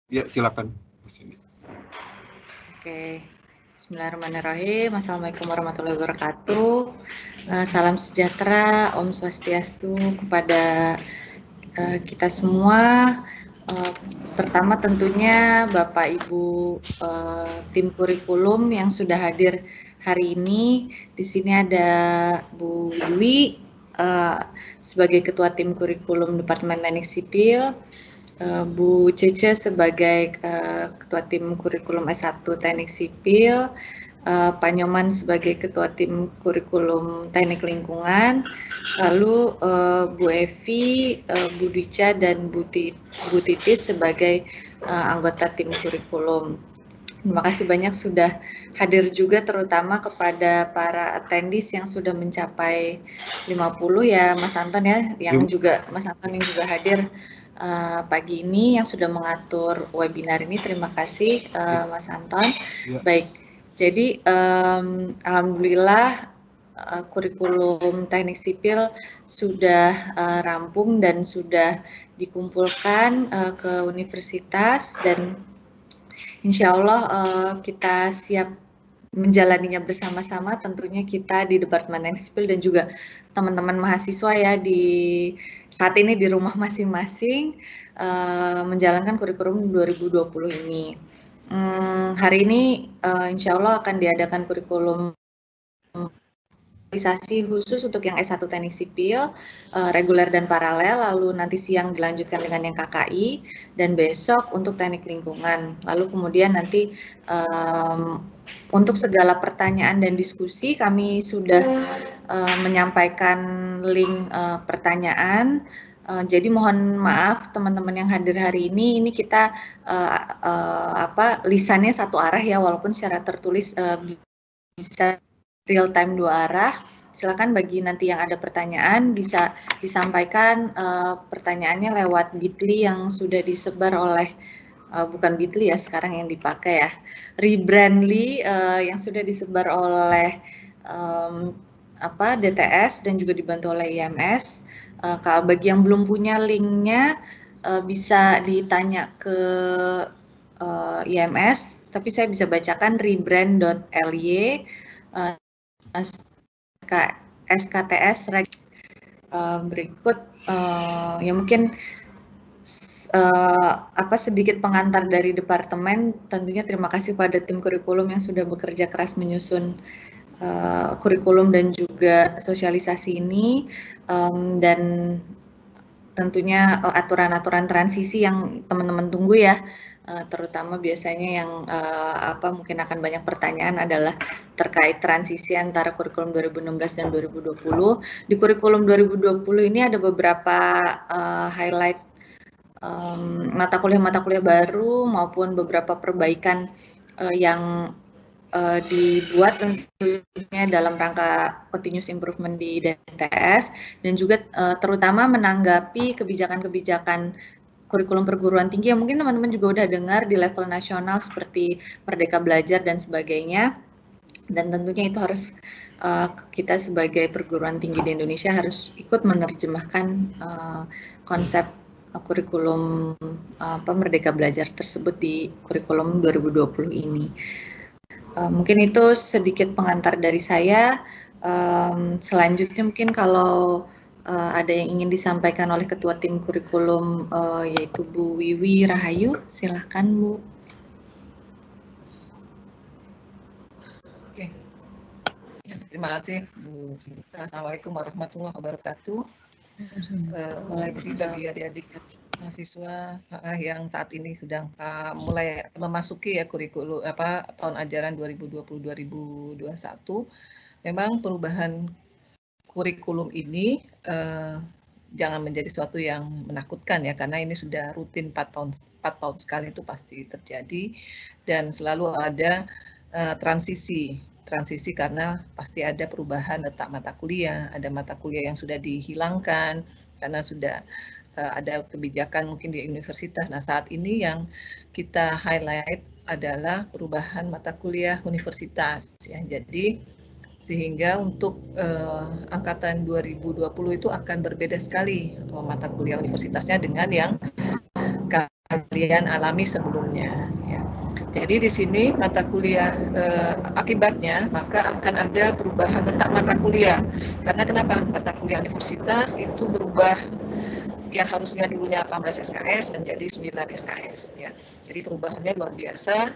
Ya, silakan Bu Cindy. Oke, bismillahirrahmanirrahim. Assalamualaikum warahmatullahi wabarakatuh. Salam sejahtera, Om Swastiastu kepada kita semua. Pertama tentunya Bapak Ibu tim kurikulum yang sudah hadir hari ini. Di sini ada Bu Dwi sebagai Ketua Tim Kurikulum Departemen Teknik Sipil, Bu Cece sebagai Ketua Tim Kurikulum S1 Teknik Sipil, Pak Nyoman sebagai Ketua Tim Kurikulum Teknik Lingkungan, lalu Bu Evi, Bu Dica, dan Bu Titis sebagai anggota tim kurikulum. Terima kasih banyak sudah hadir juga, terutama kepada para attendees yang sudah mencapai 50 ya Mas Anton ya, yang juga Mas Anton yang juga hadir pagi ini yang sudah mengatur webinar ini. Terima kasih Mas Anton. Baik, jadi alhamdulillah kurikulum teknik sipil sudah rampung dan sudah dikumpulkan ke universitas, dan insya Allah kita siap menjalaninya bersama-sama. Tentunya kita di Departemen Teknik Sipil dan juga teman-teman mahasiswa ya di saat ini di rumah masing-masing menjalankan kurikulum 2020 ini. Hari ini insya Allah akan diadakan kurikulum khusus untuk yang S1 Teknik Sipil, reguler dan paralel, lalu nanti siang dilanjutkan dengan yang KKI, dan besok untuk Teknik Lingkungan. Lalu kemudian nanti untuk segala pertanyaan dan diskusi kami sudah menyampaikan link pertanyaan. Jadi mohon maaf teman-teman yang hadir hari ini kita lisannya satu arah ya, walaupun secara tertulis bisa real time 2 arah. Silakan bagi nanti yang ada pertanyaan bisa disampaikan pertanyaannya lewat Bitly yang sudah disebar oleh bukan Bitly ya sekarang yang dipakai ya, Rebrandly yang sudah disebar oleh DTS dan juga dibantu oleh IMS. Kalau bagi yang belum punya linknya bisa ditanya ke IMS, tapi saya bisa bacakan rebrand.ly SKTS berikut ya mungkin sedikit pengantar dari departemen. Tentunya terima kasih pada tim kurikulum yang sudah bekerja keras menyusun kurikulum dan juga sosialisasi ini, dan tentunya aturan-aturan transisi yang teman-teman tunggu ya, terutama biasanya yang mungkin akan banyak pertanyaan adalah terkait transisi antara kurikulum 2016 dan 2020. Di kurikulum 2020 ini ada beberapa highlight mata kuliah baru maupun beberapa perbaikan yang dibuat tentunya dalam rangka continuous improvement di DTS, dan juga terutama menanggapi kebijakan-kebijakan kurikulum perguruan tinggi yang mungkin teman-teman juga udah dengar di level nasional seperti Merdeka Belajar dan sebagainya. Dan tentunya itu harus kita sebagai perguruan tinggi di Indonesia harus ikut menerjemahkan konsep kurikulum Merdeka Belajar tersebut di kurikulum 2020 ini. Mungkin itu sedikit pengantar dari saya. Selanjutnya mungkin kalau ada yang ingin disampaikan oleh Ketua Tim Kurikulum yaitu Bu Wiwi Rahayu, silahkan Bu. Oke. Terima kasih Bu. Assalamualaikum warahmatullahi wabarakatuh. Bagi adik-adik mahasiswa yang saat ini sedang mulai memasuki ya kurikulum tahun ajaran 2020-2021, memang perubahan kurikulum ini jangan menjadi suatu yang menakutkan ya, karena ini sudah rutin 4 tahun sekali itu pasti terjadi, dan selalu ada transisi karena pasti ada perubahan letak mata kuliah, ada mata kuliah yang sudah dihilangkan karena sudah ada kebijakan mungkin di universitas. Nah, saat ini yang kita highlight adalah perubahan mata kuliah universitas ya. Jadi sehingga untuk angkatan 2020 itu akan berbeda sekali mata kuliah universitasnya dengan yang kalian alami sebelumnya. Ya. Jadi di sini mata kuliah akibatnya maka akan ada perubahan letak mata kuliah. Karena kenapa? Mata kuliah universitas itu berubah, yang harusnya dulunya 18 SKS menjadi 9 SKS. Ya. Jadi perubahannya luar biasa.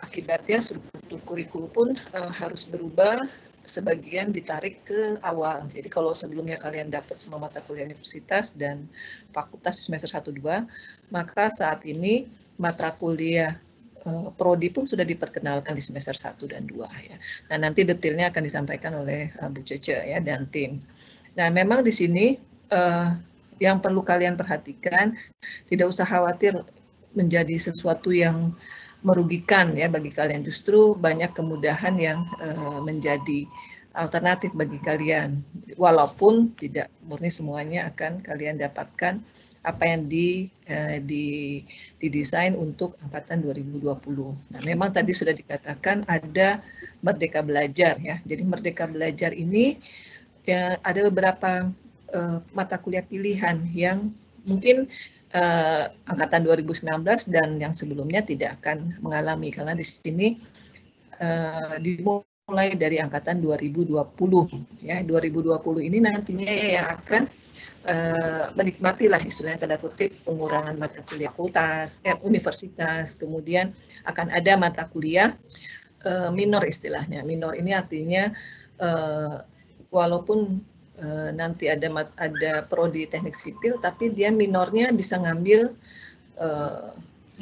Akibatnya struktur kurikulum pun harus berubah, sebagian ditarik ke awal. Jadi kalau sebelumnya kalian dapat semua mata kuliah universitas dan fakultas semester 1-2, maka saat ini mata kuliah prodi pun sudah diperkenalkan di semester 1 dan 2 ya. Nah, nanti detailnya akan disampaikan oleh Bu Cece ya dan tim. Nah, memang di sini yang perlu kalian perhatikan, tidak usah khawatir menjadi sesuatu yang merugikan ya bagi kalian, justru banyak kemudahan yang menjadi alternatif bagi kalian, walaupun tidak murni semuanya akan kalian dapatkan apa yang didesain untuk angkatan 2020. Nah, memang tadi sudah dikatakan ada Merdeka Belajar ya. Jadi Merdeka Belajar ini ya, ada beberapa mata kuliah pilihan yang mungkin angkatan 2019 dan yang sebelumnya tidak akan mengalami, karena di sini dimulai dari angkatan 2020 ya. 2020 ini nantinya yang akan menikmatilah istilahnya tanda kutip pengurangan mata kuliah fakultas, universitas, kemudian akan ada mata kuliah minor istilahnya. Minor ini artinya walaupun nanti ada prodi teknik sipil, tapi dia minornya bisa ngambil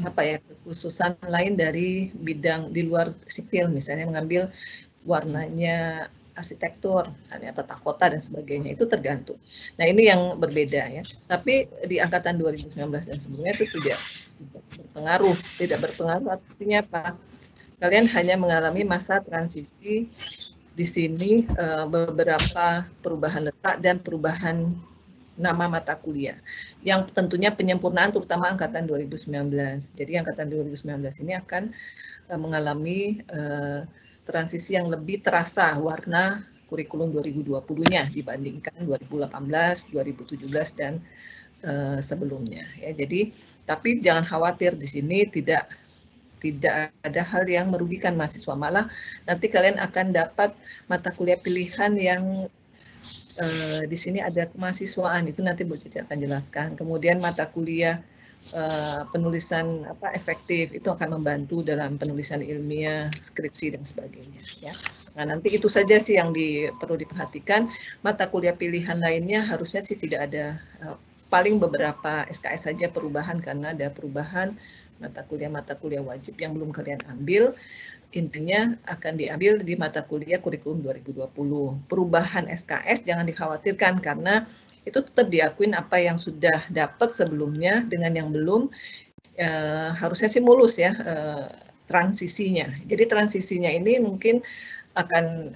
kekhususan lain dari bidang di luar sipil, misalnya mengambil warnanya arsitektur, misalnya tata kota dan sebagainya, itu tergantung. Nah, ini yang berbeda ya. Tapi di angkatan 2019 dan sebelumnya itu tidak berpengaruh. Artinya apa? Kalian hanya mengalami masa transisi di sini, beberapa perubahan letak dan perubahan nama mata kuliah, yang tentunya penyempurnaan terutama angkatan 2019. Jadi angkatan 2019 ini akan mengalami transisi yang lebih terasa warna kurikulum 2020-nya dibandingkan 2018, 2017 dan sebelumnya ya. Jadi tapi jangan khawatir, di sini tidak ada hal yang merugikan mahasiswa, malah nanti kalian akan dapat mata kuliah pilihan yang di sini ada kemahasiswaan, itu nanti Bu Cici akan jelaskan. Kemudian mata kuliah penulisan efektif, itu akan membantu dalam penulisan ilmiah, skripsi dan sebagainya ya. Nah, nanti itu saja sih yang perlu diperhatikan. Mata kuliah pilihan lainnya harusnya sih tidak ada, paling beberapa SKS saja perubahan karena ada perubahan mata kuliah wajib yang belum kalian ambil. Intinya akan diambil di mata kuliah kurikulum 2020. Perubahan SKS jangan dikhawatirkan karena itu tetap diakuin apa yang sudah dapat sebelumnya dengan yang belum, harusnya sih mulus ya transisinya. Jadi transisinya ini mungkin akan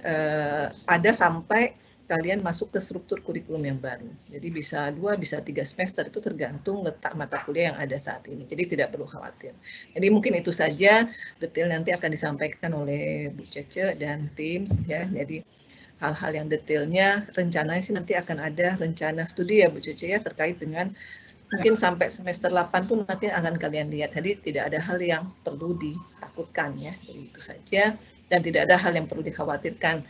ada sampai kalian masuk ke struktur kurikulum yang baru. Jadi bisa 2, bisa 3 semester, itu tergantung letak mata kuliah yang ada saat ini. Jadi tidak perlu khawatir. Jadi mungkin itu saja, detail nanti akan disampaikan oleh Bu Cece dan tim ya. Jadi hal-hal yang detailnya rencananya sih nanti akan ada rencana studi ya Bu Cece ya, terkait dengan mungkin sampai semester 8 pun nanti akan kalian lihat. Jadi tidak ada hal yang perlu ditakutkan ya. Jadi itu saja, dan tidak ada hal yang perlu dikhawatirkan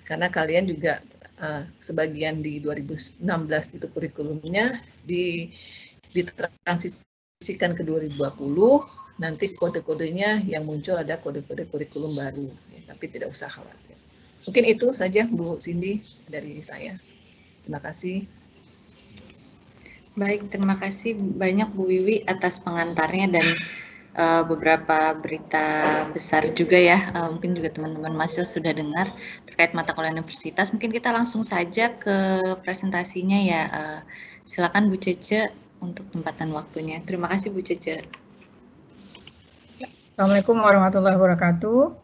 karena kalian juga sebagian di 2016 itu kurikulumnya ditransisikan ke 2020, nanti kode-kodenya yang muncul ada kode-kode kurikulum baru ya, tapi tidak usah khawatir. Mungkin itu saja Bu Cindy dari saya. Terima kasih. Baik, terima kasih banyak Bu Wiwi atas pengantarnya dan beberapa berita besar juga ya, mungkin juga teman-teman mahasiswa sudah dengar terkait mata kuliah universitas. Mungkin kita langsung saja ke presentasinya ya. Silakan Bu Cece untuk tempatan waktunya. Terima kasih Bu Cece. Assalamualaikum warahmatullahi wabarakatuh.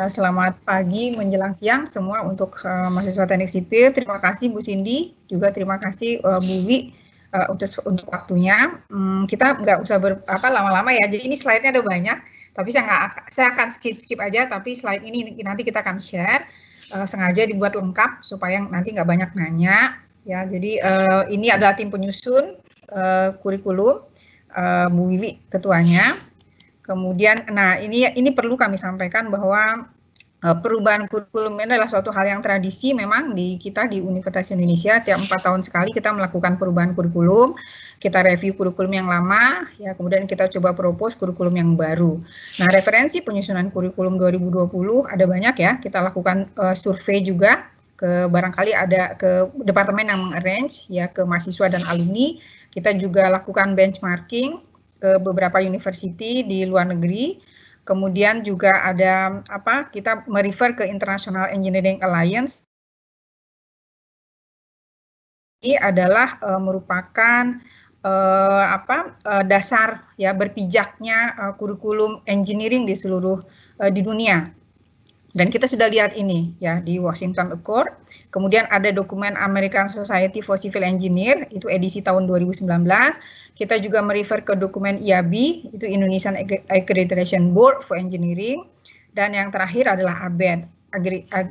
Selamat pagi menjelang siang semua untuk mahasiswa teknik sipil. Terima kasih Bu Cindy, juga terima kasih Bu Wi untuk waktunya. Kita nggak usah lama-lama ya, jadi ini slide-nya ada banyak, tapi saya akan skip aja, tapi slide ini nanti kita akan share, sengaja dibuat lengkap supaya nanti nggak banyak nanya ya. Jadi ini adalah tim penyusun kurikulum Bu Wiwi ketuanya. Kemudian, nah ini perlu kami sampaikan bahwa perubahan kurikulum ini adalah suatu hal yang tradisi memang di kita di Universitas Indonesia. Tiap 4 tahun sekali kita melakukan perubahan kurikulum, kita review kurikulum yang lama, ya kemudian kita coba propose kurikulum yang baru. Nah, referensi penyusunan kurikulum 2020 ada banyak ya, kita lakukan survei juga ke barangkali ada ke departemen yang mengarrange ya ke mahasiswa dan alumni. Kita juga lakukan benchmarking ke beberapa university di luar negeri. Kemudian juga ada kita merefer ke International Engineering Alliance. Ini adalah merupakan dasar ya berpijaknya kurikulum engineering di seluruh di dunia. Dan kita sudah lihat ini ya di Washington Accord. Kemudian ada dokumen American Society for Civil Engineer, itu edisi tahun 2019. Kita juga merefer ke dokumen IAB, itu Indonesian Accreditation Board for Engineering. Dan yang terakhir adalah ABET,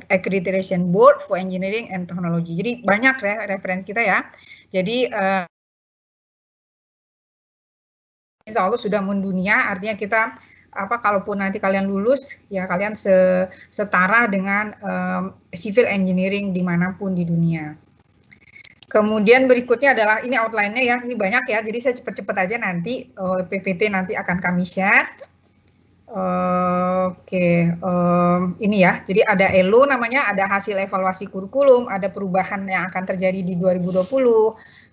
Accreditation Board for Engineering and Technology. Jadi banyak referensi kita ya. Jadi insya Allah sudah mendunia, artinya kita kalaupun nanti kalian lulus ya kalian setara dengan civil engineering dimanapun di dunia. Kemudian berikutnya adalah ini outline-nya ya, ini banyak ya, jadi saya cepat-cepat aja nanti PPT nanti akan kami share. Ini ya, jadi ada ELO namanya, ada hasil evaluasi kurikulum, ada perubahan yang akan terjadi di 2020.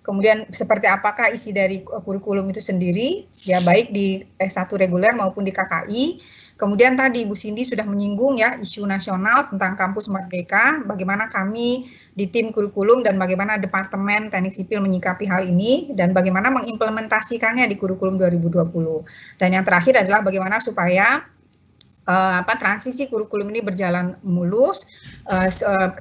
Kemudian seperti apakah isi dari kurikulum itu sendiri, ya baik di S1 reguler maupun di KKI. Kemudian tadi Bu Cindy sudah menyinggung ya isu nasional tentang kampus merdeka, bagaimana kami di tim kurikulum dan bagaimana Departemen Teknik Sipil menyikapi hal ini dan bagaimana mengimplementasikannya di kurikulum 2020. Dan yang terakhir adalah bagaimana supaya transisi kurikulum ini berjalan mulus,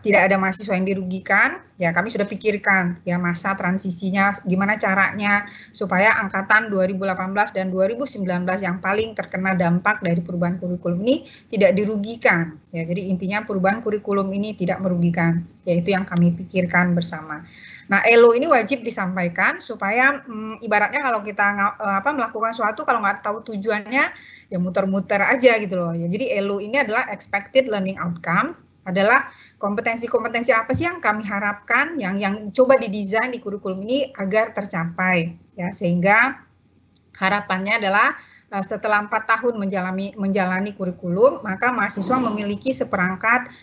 tidak ada mahasiswa yang dirugikan. Ya, kami sudah pikirkan ya masa transisinya, gimana caranya supaya angkatan 2018 dan 2019 yang paling terkena dampak dari perubahan kurikulum ini tidak dirugikan. Ya, jadi intinya perubahan kurikulum ini tidak merugikan, yaitu yang kami pikirkan bersama. Nah, ELO ini wajib disampaikan supaya ibaratnya kalau kita melakukan sesuatu kalau nggak tahu tujuannya ya muter-muter aja gitu loh. Ya, jadi ELO ini adalah expected learning outcome, adalah kompetensi-kompetensi apa sih yang kami harapkan yang coba didesain di kurikulum ini agar tercapai ya, sehingga harapannya adalah setelah 4 tahun menjalani kurikulum maka mahasiswa memiliki seperangkat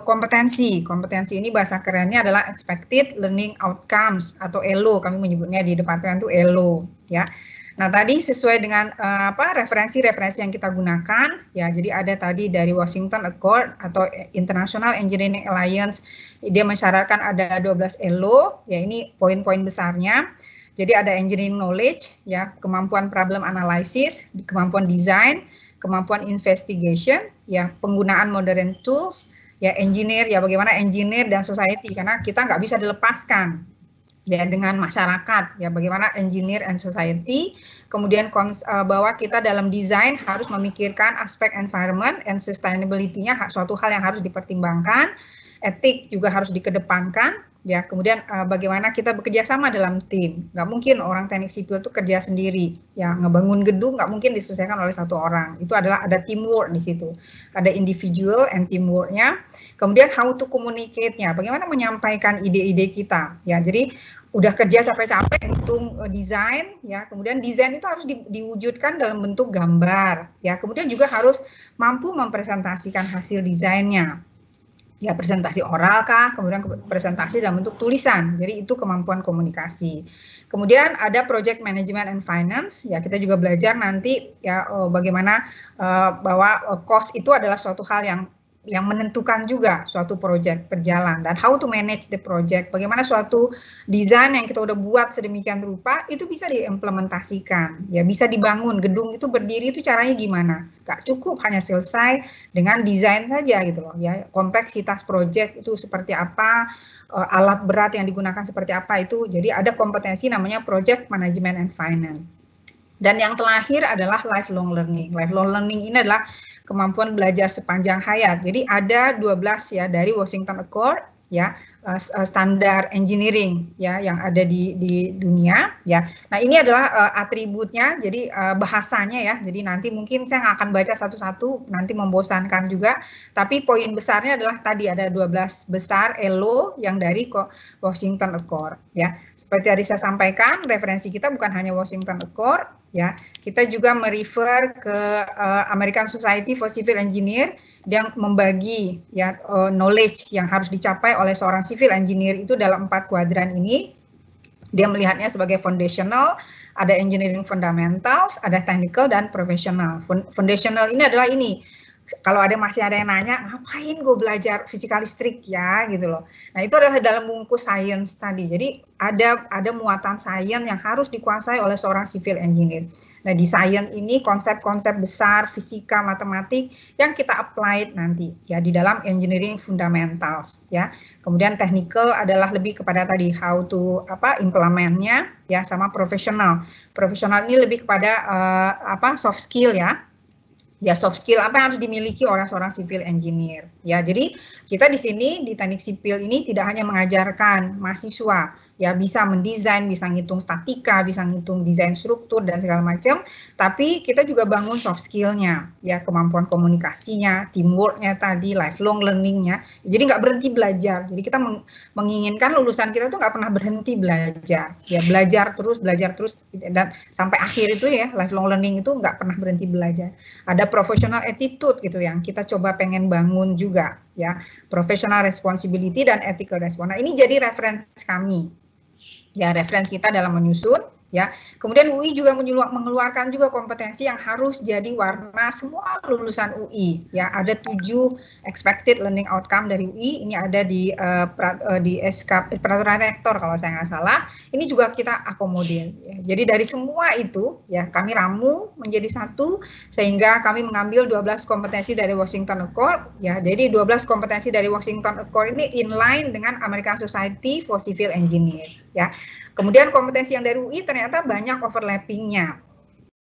kompetensi. Kompetensi ini bahasa kerennya adalah expected learning outcomes atau ELO, kami menyebutnya di departemen itu ELO ya. Nah, tadi sesuai dengan referensi-referensi yang kita gunakan, ya, jadi ada tadi dari Washington Accord atau International Engineering Alliance, dia mensyaratkan ada 12 ELO, ya ini poin-poin besarnya. Jadi ada engineering knowledge, ya, kemampuan problem analysis, kemampuan design, kemampuan investigation, ya, penggunaan modern tools, ya, engineer, ya, bagaimana engineer dan society, karena kita nggak bisa dilepaskan. Ya, dengan masyarakat, ya bagaimana engineer and society, kemudian bahwa kita dalam desain harus memikirkan aspek environment and sustainability-nya, suatu hal yang harus dipertimbangkan, etik juga harus dikedepankan, ya kemudian bagaimana kita bekerja sama dalam tim, nggak mungkin orang teknik sipil itu kerja sendiri, ya ngebangun gedung nggak mungkin diselesaikan oleh satu orang, itu adalah ada teamwork di situ, ada individual and teamwork-nya. Kemudian how to communicate-nya, bagaimana menyampaikan ide-ide kita, ya jadi udah kerja capek-capek hitung desain, ya kemudian desain itu harus diwujudkan dalam bentuk gambar, ya kemudian juga harus mampu mempresentasikan hasil desainnya, ya presentasi oral kah, kemudian presentasi dalam bentuk tulisan, jadi itu kemampuan komunikasi. Kemudian ada project management and finance, ya kita juga belajar nanti ya bagaimana bahwa cost itu adalah suatu hal yang menentukan juga suatu project berjalan, dan how to manage the project, bagaimana suatu desain yang kita udah buat sedemikian rupa itu bisa diimplementasikan, ya bisa dibangun, gedung itu berdiri itu caranya gimana, gak cukup hanya selesai dengan desain saja gitu loh, ya kompleksitas project itu seperti apa, alat berat yang digunakan seperti apa itu, jadi ada kompetensi namanya project management and finance. Dan yang terakhir adalah lifelong learning. Lifelong learning ini adalah kemampuan belajar sepanjang hayat. Jadi ada 12 ya dari Washington Accord, ya standar engineering ya yang ada di dunia ya. Nah, ini adalah atributnya, jadi bahasanya ya. Jadi nanti mungkin saya nggak akan baca satu-satu, nanti membosankan juga. Tapi poin besarnya adalah tadi ada 12 besar ELO yang dari Washington Accord ya. Seperti tadi saya sampaikan, referensi kita bukan hanya Washington Accord ya. Kita juga merefer ke American Society for Civil Engineer yang membagi ya knowledge yang harus dicapai oleh seorang civil engineer itu dalam 4 kuadran ini. Dia melihatnya sebagai foundational, ada engineering fundamentals, ada technical dan professional. Foundational ini adalah ini. Kalau masih ada yang nanya, ngapain gue belajar fisika listrik ya gitu loh. Nah, itu adalah dalam bungkus science tadi. Jadi ada muatan sains yang harus dikuasai oleh seorang civil engineer. Nah, di sains ini konsep-konsep besar fisika, matematik yang kita apply nanti ya di dalam engineering fundamentals ya. Kemudian technical adalah lebih kepada tadi how to implementnya ya, sama profesional. Profesional ini lebih kepada soft skill ya. Ya, soft skill apa yang harus dimiliki oleh seorang civil engineer. Ya, jadi kita di sini di teknik sipil ini tidak hanya mengajarkan mahasiswa ya bisa mendesain, bisa ngitung statika, bisa ngitung desain struktur dan segala macam, tapi kita juga bangun soft skill-nya, ya kemampuan komunikasinya, teamwork-nya tadi, lifelong learning-nya. Jadi nggak berhenti belajar. Jadi kita menginginkan lulusan kita tuh nggak pernah berhenti belajar, ya belajar terus dan sampai akhir itu ya lifelong learning itu nggak pernah berhenti belajar. Ada professional attitude gitu yang kita coba pengen bangun juga, ya professional responsibility dan ethical response. Nah, ini jadi referensi kami. Ya, referensi kita dalam menyusun, ya. Kemudian UI juga mengeluarkan juga kompetensi yang harus jadi warna semua lulusan UI, ya. Ada 7 expected learning outcome dari UI, ini ada di SK peraturan rektor kalau saya nggak salah. Ini juga kita akomodir. Ya. Jadi dari semua itu, ya kami ramu menjadi satu, sehingga kami mengambil 12 kompetensi dari Washington Accord, ya. Jadi 12 kompetensi dari Washington Accord ini inline dengan American Society for Civil Engineer. Ya, kemudian kompetensi yang dari UI ternyata banyak overlappingnya.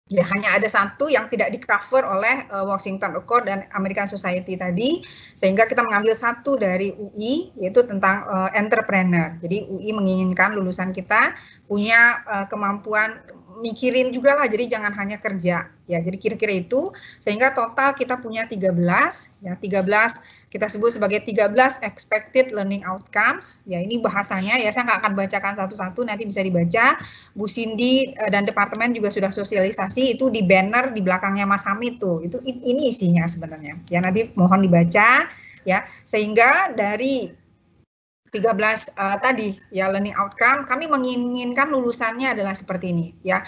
Ya, hanya ada satu yang tidak di-cover oleh Washington Accord dan American Society tadi, sehingga kita mengambil satu dari UI, yaitu tentang entrepreneur. Jadi UI menginginkan lulusan kita punya kemampuan mikirin juga lah, jadi jangan hanya kerja. Ya, jadi kira-kira itu, sehingga total kita punya 13, ya 13 kita sebut sebagai 13 expected learning outcomes. Ya, ini bahasanya ya saya nggak akan bacakan satu-satu, nanti bisa dibaca. Bu Cindy dan departemen juga sudah sosialisasi itu di banner di belakangnya Mas Hamid tuh. Itu ini isinya sebenarnya. Ya, nanti mohon dibaca ya. Sehingga dari 13 tadi ya learning outcome, kami menginginkan lulusannya adalah seperti ini ya.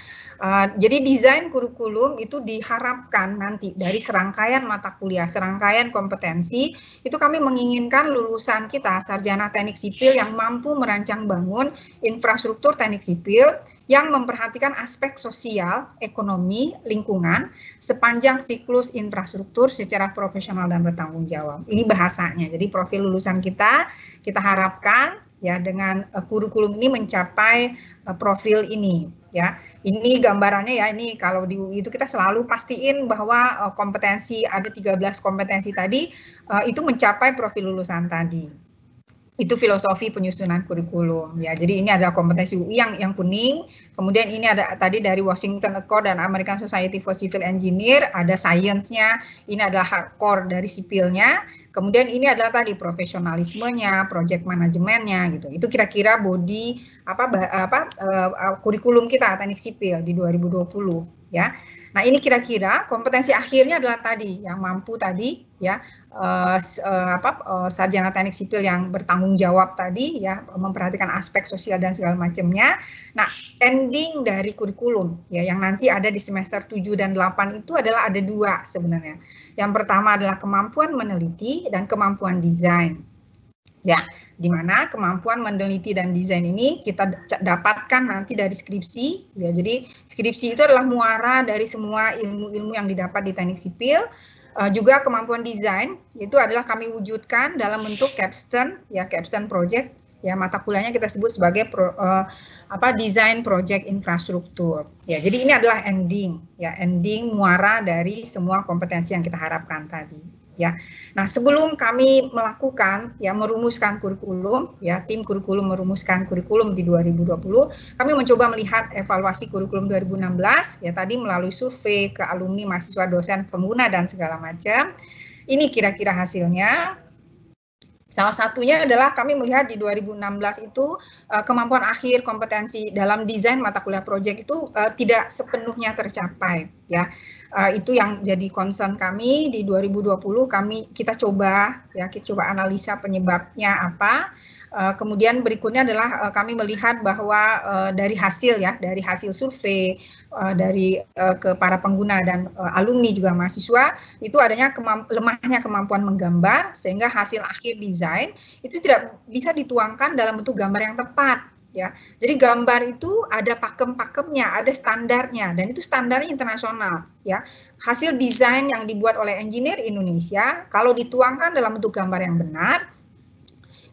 Jadi desain kurikulum itu diharapkan nanti dari serangkaian mata kuliah, serangkaian kompetensi, itu kami menginginkan lulusan kita sarjana teknik sipil yang mampu merancang bangun infrastruktur teknik sipil yang memperhatikan aspek sosial, ekonomi, lingkungan sepanjang siklus infrastruktur secara profesional dan bertanggung jawab. Ini bahasanya. Jadi profil lulusan kita harapkan ya dengan kurikulum ini mencapai profil ini ya. Ini gambarannya ya, ini kalau di UI itu kita selalu pastiin bahwa kompetensi ada 13 kompetensi tadi itu mencapai profil lulusan tadi. Itu filosofi penyusunan kurikulum ya. Jadi ini adalah kompetensi UI yang kuning, kemudian ini ada tadi dari Washington Accord dan American Society for Civil Engineer, ada science-nya, ini adalah hardcore dari sipilnya, kemudian ini adalah tadi profesionalismenya, project manajemennya gitu. Itu kira-kira body kurikulum kita teknik sipil di 2020 ya. Nah, ini kira-kira kompetensi akhirnya adalah tadi yang mampu tadi ya sarjana teknik sipil yang bertanggung jawab tadi ya, memperhatikan aspek sosial dan segala macamnya. Nah, ending dari kurikulum ya yang nanti ada di semester 7 dan 8 itu adalah ada 2 sebenarnya. Yang pertama adalah kemampuan meneliti dan kemampuan desain. Ya, di mana kemampuan meneliti dan desain ini kita dapatkan nanti dari skripsi. Ya, jadi skripsi itu adalah muara dari semua ilmu-ilmu yang didapat di teknik sipil. Juga kemampuan desain itu adalah kami wujudkan dalam bentuk capstone, ya capstone project. Ya, mata kuliahnya kita sebut sebagai desain project infrastruktur. Ya, jadi ini adalah ending, ya ending muara dari semua kompetensi yang kita harapkan tadi. ya. Nah, sebelum kami melakukan merumuskan kurikulum, tim kurikulum merumuskan kurikulum di 2020, kami mencoba melihat evaluasi kurikulum 2016 tadi melalui survei ke alumni, mahasiswa, dosen, pengguna dan segala macam. Ini kira-kira hasilnya. Salah satunya adalah kami melihat di 2016 itu kemampuan akhir kompetensi dalam desain mata kuliah proyek itu tidak sepenuhnya tercapai, ya. Itu yang jadi concern kami di 2020. Kita coba analisa penyebabnya apa. Kemudian berikutnya adalah kami melihat bahwa dari hasil survei ke para pengguna dan alumni juga mahasiswa itu adanya lemahnya kemampuan menggambar, sehingga hasil akhir desain itu tidak bisa dituangkan dalam bentuk gambar yang tepat, ya. Jadi gambar itu ada pakem-pakemnya, ada standarnya, dan itu standarnya internasional, ya. Hasil desain yang dibuat oleh engineer Indonesia kalau dituangkan dalam bentuk gambar yang benar,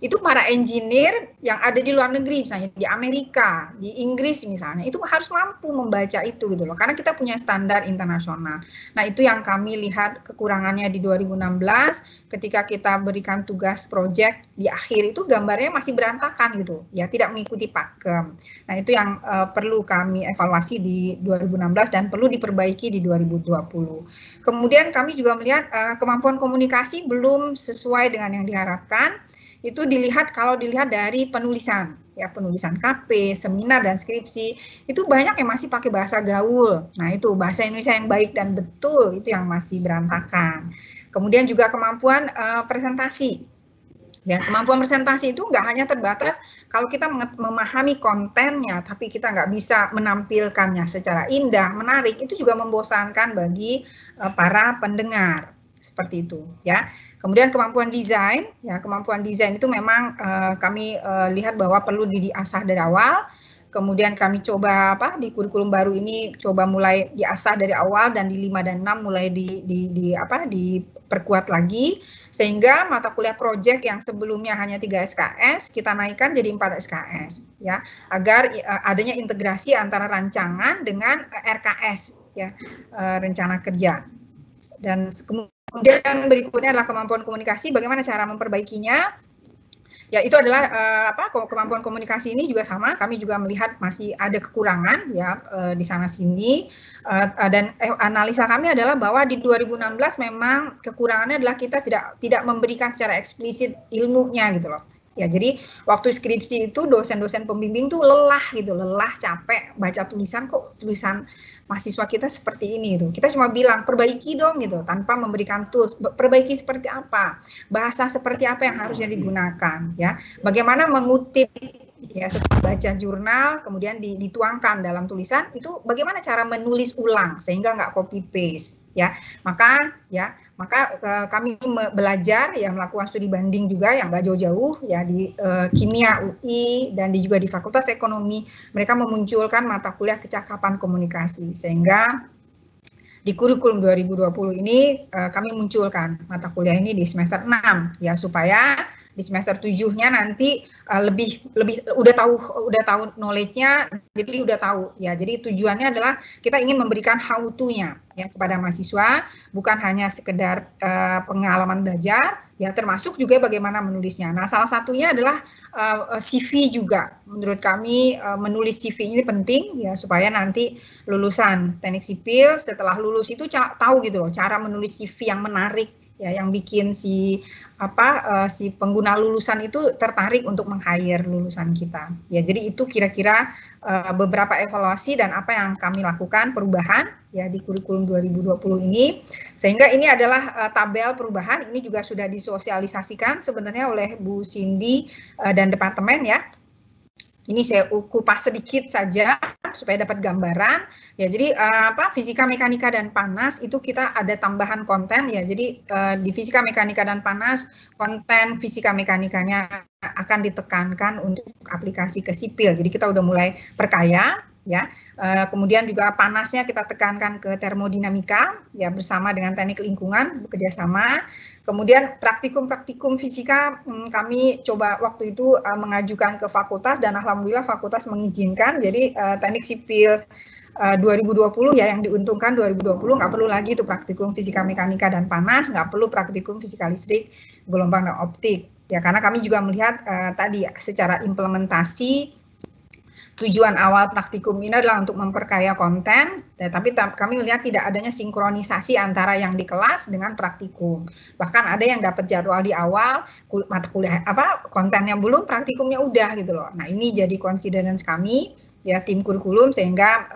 itu para engineer yang ada di luar negeri, misalnya di Amerika, di Inggris misalnya, itu harus mampu membaca itu gitu loh, karena kita punya standar internasional. Nah, itu yang kami lihat kekurangannya di 2016, ketika kita berikan tugas proyek di akhir itu gambarnya masih berantakan gitu, ya, tidak mengikuti pakem. Nah, itu yang perlu kami evaluasi di 2016 dan perlu diperbaiki di 2020. Kemudian kami juga melihat kemampuan komunikasi belum sesuai dengan yang diharapkan. Itu kalau dilihat dari penulisan, ya, penulisan KP, seminar dan skripsi, itu banyak yang masih pakai bahasa gaul. Nah, itu bahasa Indonesia yang baik dan betul itu yang masih berantakan. Kemudian juga kemampuan presentasi. Ya, kemampuan presentasi itu nggak hanya terbatas kalau kita memahami kontennya, tapi kita nggak bisa menampilkannya secara indah, menarik, itu juga membosankan bagi para pendengar. Seperti itu, ya. Kemudian kemampuan desain, ya, kemampuan desain itu memang kami lihat bahwa perlu diasah dari awal. Kemudian kami coba di kurikulum baru ini coba mulai diasah dari awal, dan di 5 dan 6 mulai diperkuat lagi, sehingga mata kuliah proyek yang sebelumnya hanya 3 SKS kita naikkan jadi 4 SKS, ya, agar adanya integrasi antara rancangan dengan RKS, ya, rencana kerja. Dan kemudian berikutnya adalah kemampuan komunikasi, bagaimana cara memperbaikinya. Ya, itu adalah kemampuan komunikasi ini juga sama, kami juga melihat masih ada kekurangan, ya, di sana sini. Dan analisa kami adalah bahwa di 2016 memang kekurangannya adalah kita tidak memberikan secara eksplisit ilmunya gitu loh. Ya, jadi waktu skripsi itu dosen-dosen pembimbing tuh lelah gitu, capek baca tulisan, kok tulisan mahasiswa kita seperti ini gitu. Kita cuma bilang perbaiki dong gitu, tanpa memberikan tools. Perbaiki seperti apa, bahasa seperti apa yang harusnya digunakan, ya. Bagaimana mengutip, ya, setelah baca jurnal kemudian dituangkan dalam tulisan, itu bagaimana cara menulis ulang sehingga nggak copy paste, ya. Maka kami belajar, ya, melakukan studi banding juga yang nggak jauh-jauh, ya, di kimia UI dan juga di Fakultas Ekonomi. Mereka memunculkan mata kuliah kecakapan komunikasi, sehingga di kurikulum 2020 ini kami munculkan mata kuliah ini di semester 6, ya, supaya di semester 7-nya nanti lebih udah tahu knowledge-nya, jadi udah tahu, ya. Jadi tujuannya adalah kita ingin memberikan how to-nya, ya, kepada mahasiswa, bukan hanya sekedar pengalaman belajar, ya, termasuk juga bagaimana menulisnya. Nah, salah satunya adalah CV juga. Menurut kami menulis CV ini penting, ya, supaya nanti lulusan teknik sipil setelah lulus itu tahu gitu loh cara menulis CV yang menarik, ya, yang bikin si pengguna lulusan itu tertarik untuk meng-hire lulusan kita. Ya, jadi itu kira-kira beberapa evaluasi dan apa yang kami lakukan perubahan, ya, di kurikulum 2020 ini. Sehingga ini adalah tabel perubahan, ini juga sudah disosialisasikan sebenarnya oleh Bu Cindy dan departemen, ya. Ini saya kupas sedikit saja supaya dapat gambaran. Ya, jadi fisika, mekanika dan panas itu kita ada tambahan konten, ya. Jadi di fisika, mekanika dan panas, konten fisika mekanikanya akan ditekankan untuk aplikasi ke sipil. Jadi kita udah mulai perkaya, ya. Kemudian juga panasnya kita tekankan ke termodinamika, ya, bersama dengan teknik lingkungan bekerja sama. Kemudian praktikum fisika kami coba waktu itu mengajukan ke fakultas, dan alhamdulillah fakultas mengizinkan. Jadi teknik sipil 2020 ya, yang diuntungkan 2020 nggak perlu lagi itu praktikum fisika mekanika dan panas, nggak perlu praktikum fisika listrik, gelombang dan optik. Ya, karena kami juga melihat tadi secara implementasi tujuan awal praktikum ini adalah untuk memperkaya konten, tapi kami melihat tidak adanya sinkronisasi antara yang di kelas dengan praktikum. Bahkan ada yang dapat jadwal di awal, mata kuliah kontennya belum, praktikumnya udah gitu loh. Nah, ini jadi considerance kami ya, tim kurikulum, sehingga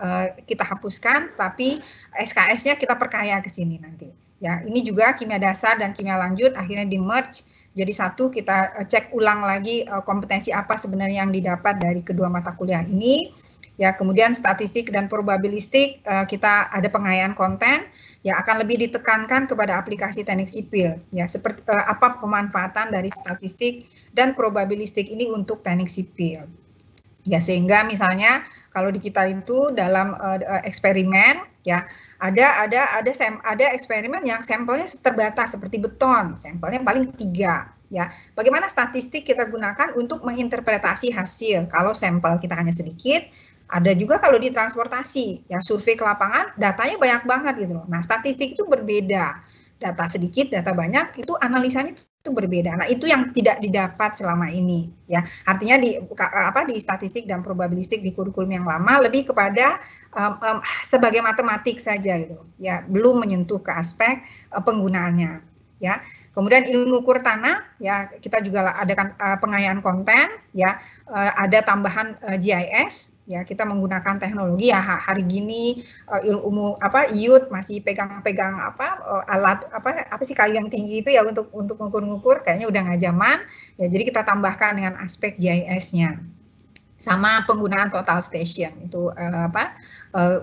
kita hapuskan, tapi SKS-nya kita perkaya ke sini nanti. Ya, ini juga kimia dasar dan kimia lanjut akhirnya di merge. Jadi satu, kita cek ulang lagi kompetensi apa sebenarnya yang didapat dari kedua mata kuliah ini. Ya, kemudian statistik dan probabilistik, kita ada pengayaan konten, ya akan lebih ditekankan kepada aplikasi teknik sipil. Ya, seperti apa pemanfaatan dari statistik dan probabilistik ini untuk teknik sipil. Ya, sehingga misalnya kalau di kita itu dalam eksperimen, ya ada eksperimen yang sampelnya terbatas seperti beton, sampelnya paling 3. Ya, bagaimana statistik kita gunakan untuk menginterpretasi hasil kalau sampel kita hanya sedikit. Ada juga kalau di transportasi, ya survei ke lapangan, datanya banyak banget gitu loh. Nah, statistik itu berbeda, data sedikit, data banyak, itu analisanya itu berbeda. Nah, itu yang tidak didapat selama ini, ya. Artinya di statistik dan probabilistik di kurikulum yang lama lebih kepada sebagai matematik saja gitu, ya, belum menyentuh ke aspek penggunaannya, ya. Kemudian ilmu ukur tanah, ya kita juga adakan pengayaan konten, ya ada tambahan GIS, ya kita menggunakan teknologi ya hari gini ilmu IUT masih pegang-pegang alat apa sih kayu yang tinggi itu ya untuk ngukur-ngukur, kayaknya udah nggak zaman, ya jadi kita tambahkan dengan aspek GIS-nya. Sama penggunaan total station itu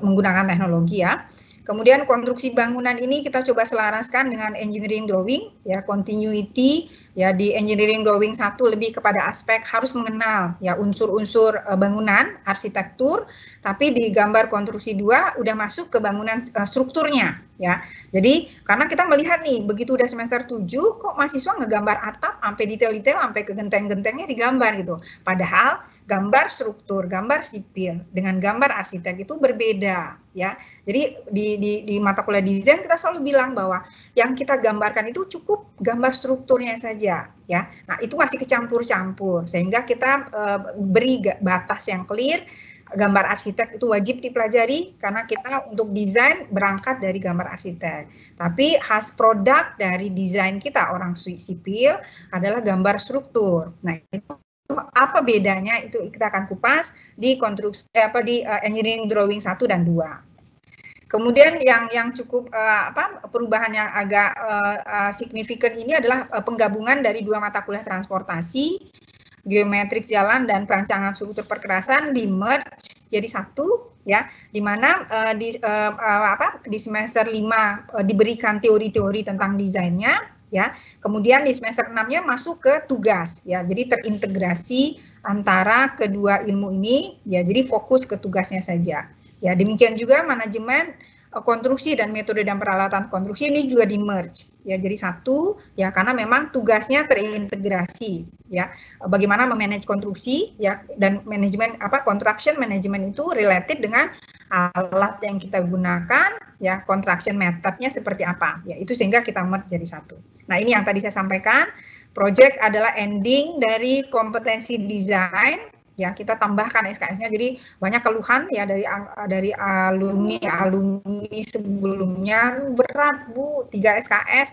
menggunakan teknologi ya. Kemudian konstruksi bangunan ini kita coba selaraskan dengan engineering drawing, ya continuity, ya di engineering drawing 1 lebih kepada aspek harus mengenal ya unsur-unsur bangunan, arsitektur, tapi di gambar konstruksi 2 udah masuk ke bangunan strukturnya, ya. Jadi karena kita melihat nih begitu udah semester 7 kok mahasiswa ngegambar atap sampai detail-detail sampai ke genteng-gentengnya digambar gitu. Padahal gambar struktur, gambar sipil dengan gambar arsitek itu berbeda, ya. Jadi di mata kuliah desain kita selalu bilang bahwa yang kita gambarkan itu cukup gambar strukturnya saja, ya. Nah, itu masih kecampur-campur sehingga kita beri batas yang clear. Gambar arsitek itu wajib dipelajari karena kita untuk desain berangkat dari gambar arsitek. Tapi khas produk dari desain kita orang sipil adalah gambar struktur. Nah, itu apa bedanya itu kita akan kupas di konstruksi di engineering drawing 1 dan 2. Kemudian yang cukup perubahan yang agak signifikan ini adalah penggabungan dari 2 mata kuliah transportasi, geometrik jalan dan perancangan struktur perkerasan di merge jadi 1, ya, di mana di semester 5 diberikan teori-teori tentang desainnya. Ya, kemudian di semester 6-nya masuk ke tugas, ya, jadi terintegrasi antara kedua ilmu ini, ya, jadi fokus ke tugasnya saja. Ya, demikian juga manajemen konstruksi dan metode dan peralatan konstruksi ini juga di merge, ya, jadi 1, ya, karena memang tugasnya terintegrasi, ya, bagaimana memanage konstruksi, ya, dan manajemen construction management itu related dengan alat yang kita gunakan, ya, construction methodnya seperti apa, ya, itu sehingga kita merge jadi 1. Nah, ini yang tadi saya sampaikan, project adalah ending dari kompetensi desain, ya, kita tambahkan SKS-nya, jadi banyak keluhan ya dari alumni sebelumnya, berat Bu, 3 SKS,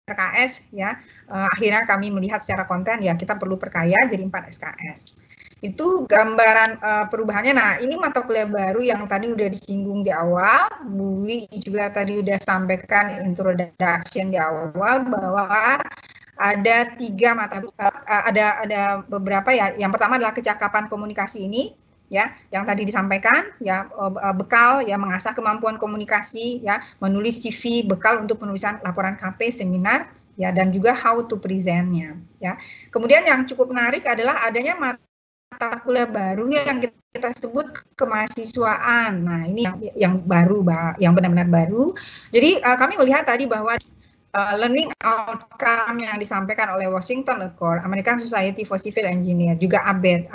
RKS, ya, akhirnya kami melihat secara konten ya kita perlu perkaya jadi 4 SKS. Itu gambaran perubahannya. Nah, ini mata kuliah baru yang tadi udah disinggung di awal, Bu Wi juga tadi udah sampaikan introduction di awal bahwa ada 3 mata, ada beberapa ya. Yang pertama adalah kecakapan komunikasi ini, ya, yang tadi disampaikan, ya, bekal ya mengasah kemampuan komunikasi, ya, menulis CV, bekal untuk penulisan laporan KP, seminar, ya, dan juga how to present-nya, ya. Kemudian yang cukup menarik adalah adanya mata kuliah baru yang kita sebut kemahasiswaan. Nah, ini yang baru, yang benar-benar baru. Jadi kami melihat tadi bahwa learning outcome yang disampaikan oleh Washington Accord, American Society for Civil Engineer, juga ABET,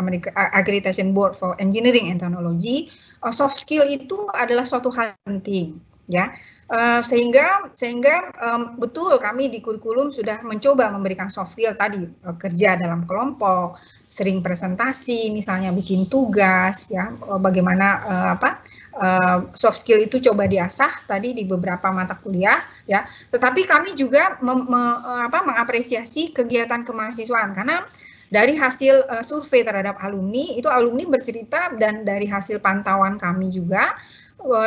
Accreditation Board for Engineering and Technology, soft skill itu adalah suatu hal penting, ya. Sehingga betul kami di kurikulum sudah mencoba memberikan soft skill tadi, kerja dalam kelompok, sering presentasi, misalnya bikin tugas, ya, bagaimana soft skill itu coba diasah tadi di beberapa mata kuliah, ya. Tetapi kami juga mengapresiasi kegiatan kemahasiswaan, karena dari hasil survei terhadap alumni, itu alumni bercerita, dan dari hasil pantauan kami juga,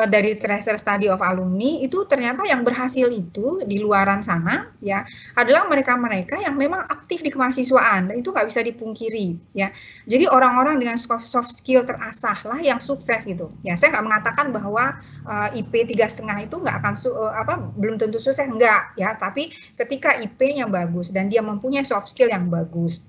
dari tracer study of alumni, itu ternyata yang berhasil itu di luaran sana, ya, adalah mereka-mereka yang memang aktif di kemahasiswaan, dan itu nggak bisa dipungkiri, ya. Jadi orang-orang dengan soft skill terasah lah yang sukses gitu. Ya, saya nggak mengatakan bahwa IP 3,5 itu nggak akan belum tentu sukses, enggak, ya. Tapi ketika IP-nya bagus dan dia mempunyai soft skill yang bagus,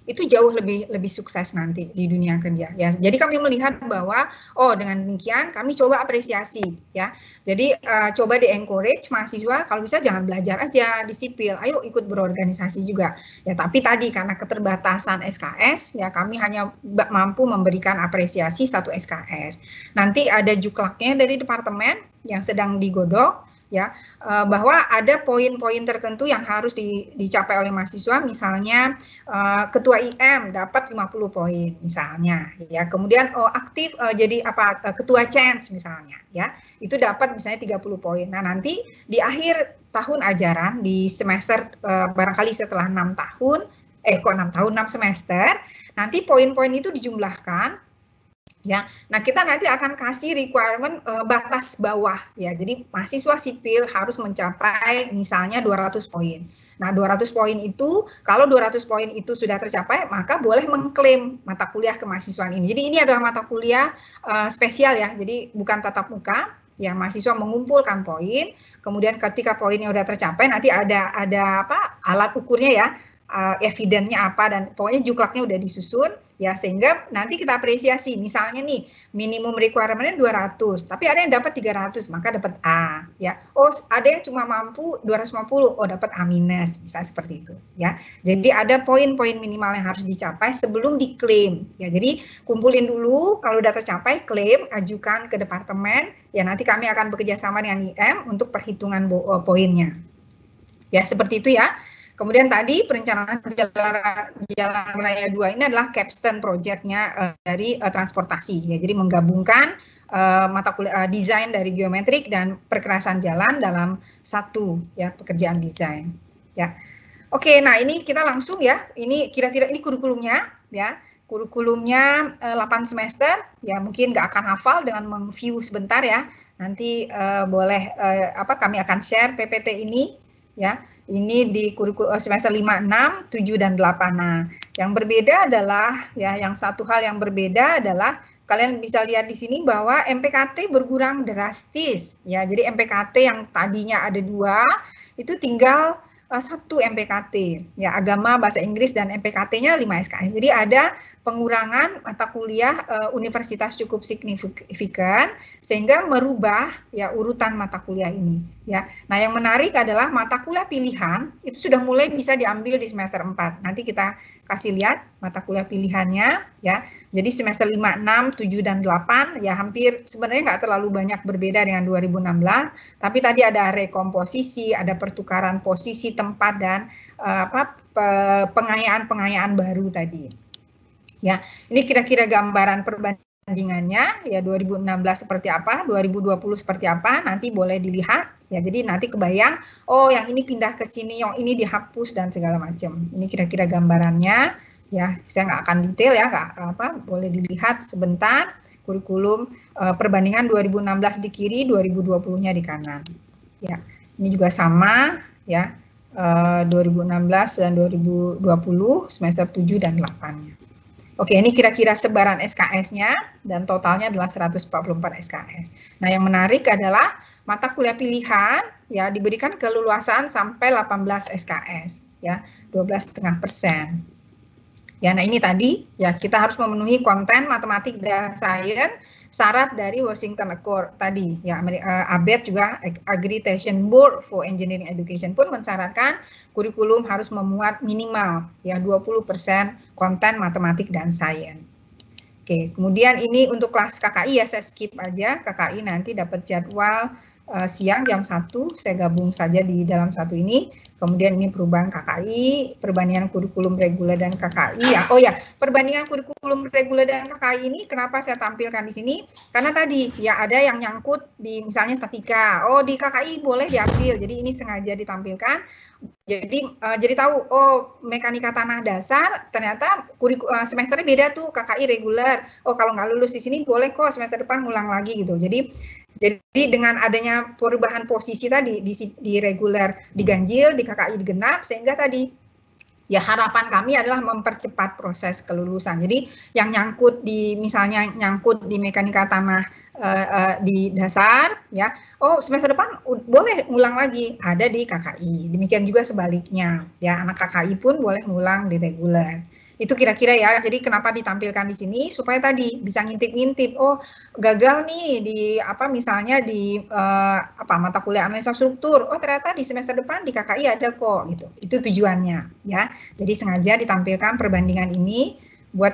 itu jauh lebih sukses nanti di dunia kerja, ya. Jadi kami melihat bahwa dengan demikian kami coba apresiasi, ya. Jadi coba di-encourage mahasiswa, kalau bisa jangan belajar aja di sipil, ayo ikut berorganisasi juga, ya. Tapi tadi karena keterbatasan SKS, ya, kami hanya mampu memberikan apresiasi 1 SKS. Nanti ada juklaknya dari departemen yang sedang digodok, ya, bahwa ada poin-poin tertentu yang harus dicapai oleh mahasiswa, misalnya ketua IM dapat 50 poin misalnya, ya. Kemudian aktif jadi ketua CENS misalnya, ya, itu dapat misalnya 30 poin. Nah, nanti di akhir tahun ajaran di semester barangkali setelah 6 semester, nanti poin-poin itu dijumlahkan, ya. Nah, kita nanti akan kasih requirement batas bawah, ya. Jadi mahasiswa sipil harus mencapai misalnya 200 poin. Nah, 200 poin itu, kalau 200 poin itu sudah tercapai, maka boleh mengklaim mata kuliah kemahasiswaan ini. Jadi ini adalah mata kuliah spesial, ya. Jadi bukan tatap muka, ya. Mahasiswa mengumpulkan poin, kemudian ketika poinnya sudah tercapai, nanti ada alat ukurnya, ya. Evidennya apa, dan pokoknya juklaknya udah disusun, ya, sehingga nanti kita apresiasi, misalnya nih minimum requirement-nya 200, tapi ada yang dapat 300, maka dapat A, ya. Ada yang cuma mampu 250, dapat A minus, bisa seperti itu, ya. Jadi ada poin-poin minimal yang harus dicapai sebelum diklaim, ya. Jadi kumpulin dulu, kalau udah tercapai klaim, ajukan ke departemen, ya, nanti kami akan bekerja sama dengan IM untuk perhitungan poinnya, ya, seperti itu, ya. Kemudian tadi perencanaan jalan raya 2 ini adalah capstone project-nya dari transportasi, ya. Jadi menggabungkan mata kuliah desain dari geometrik dan perkerasan jalan dalam satu, ya, pekerjaan desain, ya. Oke, nah ini kita langsung, ya. Ini kira-kira ini kurikulumnya, ya. Kurikulumnya 8 semester, ya, mungkin nggak akan hafal dengan meng-view sebentar, ya. Nanti boleh kami akan share PPT ini, ya. Ini di kurikulum semester 5, 6, 7, dan 8. Nah, yang berbeda adalah, ya, yang satu hal yang berbeda adalah kalian bisa lihat di sini bahwa MPKT berkurang drastis, ya. Jadi MPKT yang tadinya ada 2, itu tinggal 1 MPKT, ya, agama, bahasa Inggris, dan MPKT-nya 5 SKS. Jadi ada pengurangan mata kuliah universitas cukup signifikan, sehingga merubah, ya, urutan mata kuliah ini, ya. Nah, yang menarik adalah mata kuliah pilihan itu sudah mulai bisa diambil di semester 4. Nanti kita kasih lihat mata kuliah pilihannya, ya. Jadi semester 5, 6, 7, dan 8, ya, hampir sebenarnya nggak terlalu banyak berbeda dengan 2016, tapi tadi ada rekomposisi, ada pertukaran posisi tempat, dan pengayaan baru tadi, ya. Ini kira-kira gambaran perbandingannya, ya, 2016 seperti apa, 2020 seperti apa, nanti boleh dilihat, ya. Jadi nanti kebayang, yang ini pindah ke sini, yang ini dihapus, dan segala macam. Ini kira-kira gambarannya, ya. Saya nggak akan detail, ya, boleh dilihat sebentar kurikulum perbandingan 2016 di kiri, 2020-nya di kanan, ya. Ini juga sama, ya. 2016 dan 2020 semester 7 dan 8-nya. Oke, ini kira-kira sebaran SKS-nya, dan totalnya adalah 144 SKS. Nah, yang menarik adalah mata kuliah pilihan, ya, diberikan keleluasan sampai 18 SKS, ya, 12,5%. Ya, nah ini tadi, ya, kita harus memenuhi konten matematik dan sains syarat dari Washington Accord tadi ya, ABET juga Accreditation Board for Engineering Education pun mensyaratkan kurikulum harus memuat minimal ya 20% konten matematik dan sains. Oke, kemudian ini untuk kelas KKI ya, saya skip aja. KKI nanti dapat jadwal siang jam 1, saya gabung saja di dalam satu ini. Kemudian ini perubahan KKI, perbandingan kurikulum reguler dan KKI ya. Oh ya, perbandingan kurikulum reguler dan KKI ini kenapa saya tampilkan di sini? Karena tadi ya ada yang nyangkut di misalnya statika. Oh, di KKI boleh diambil. Jadi ini sengaja ditampilkan. Jadi tahu, oh mekanika tanah dasar ternyata semesternya beda tuh, KKI reguler. Oh kalau nggak lulus di sini boleh kok semester depan ngulang lagi gitu. Jadi dengan adanya perubahan posisi tadi di reguler diganjil, di KKI digenap, sehingga tadi ya harapan kami adalah mempercepat proses kelulusan. Jadi yang nyangkut di misalnya nyangkut di mekanika tanah di dasar ya, oh semester depan boleh ngulang lagi, ada di KKI. Demikian juga sebaliknya ya, anak KKI pun boleh ngulang di reguler. Itu kira-kira ya, jadi kenapa ditampilkan di sini supaya tadi bisa ngintip-ngintip, oh gagal nih di misalnya di mata kuliah analisa struktur, oh ternyata di semester depan di KKI ada kok gitu. Itu tujuannya ya. Jadi sengaja ditampilkan perbandingan ini buat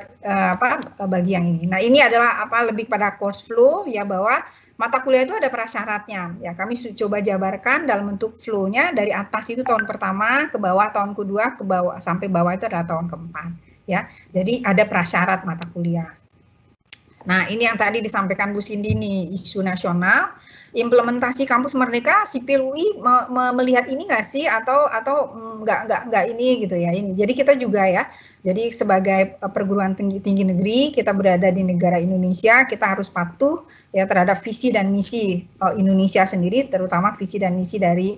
bagi yang ini. Nah, ini adalah lebih pada course flow ya, bahwa mata kuliah itu ada prasyaratnya. Ya, kami coba jabarkan dalam bentuk flow-nya dari atas itu tahun pertama, ke bawah tahun kedua, ke bawah sampai bawah itu adalah tahun keempat. Ya, jadi ada prasyarat mata kuliah. Nah, ini yang tadi disampaikan Bu Cindy nih, isu nasional, implementasi kampus merdeka, sipil UI melihat ini nggak sih, atau nggak ini gitu ya. Ini. Jadi kita juga ya, jadi sebagai perguruan tinggi negeri, kita berada di negara Indonesia, kita harus patuh ya terhadap visi dan misi Indonesia sendiri, terutama visi dan misi dari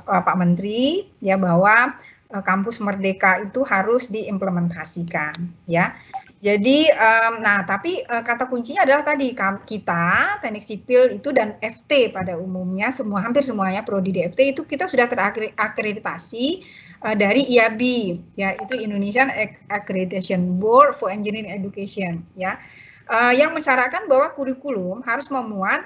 Pak Menteri ya, bahwa kampus merdeka itu harus diimplementasikan ya. Jadi, tapi kata kuncinya adalah tadi kita teknik sipil itu dan FT pada umumnya hampir semuanya prodi di FT itu kita sudah terakreditasi dari IAB ya, itu Indonesian Accreditation Board for Engineering Education ya. Yang mensyaratkan bahwa kurikulum harus memuat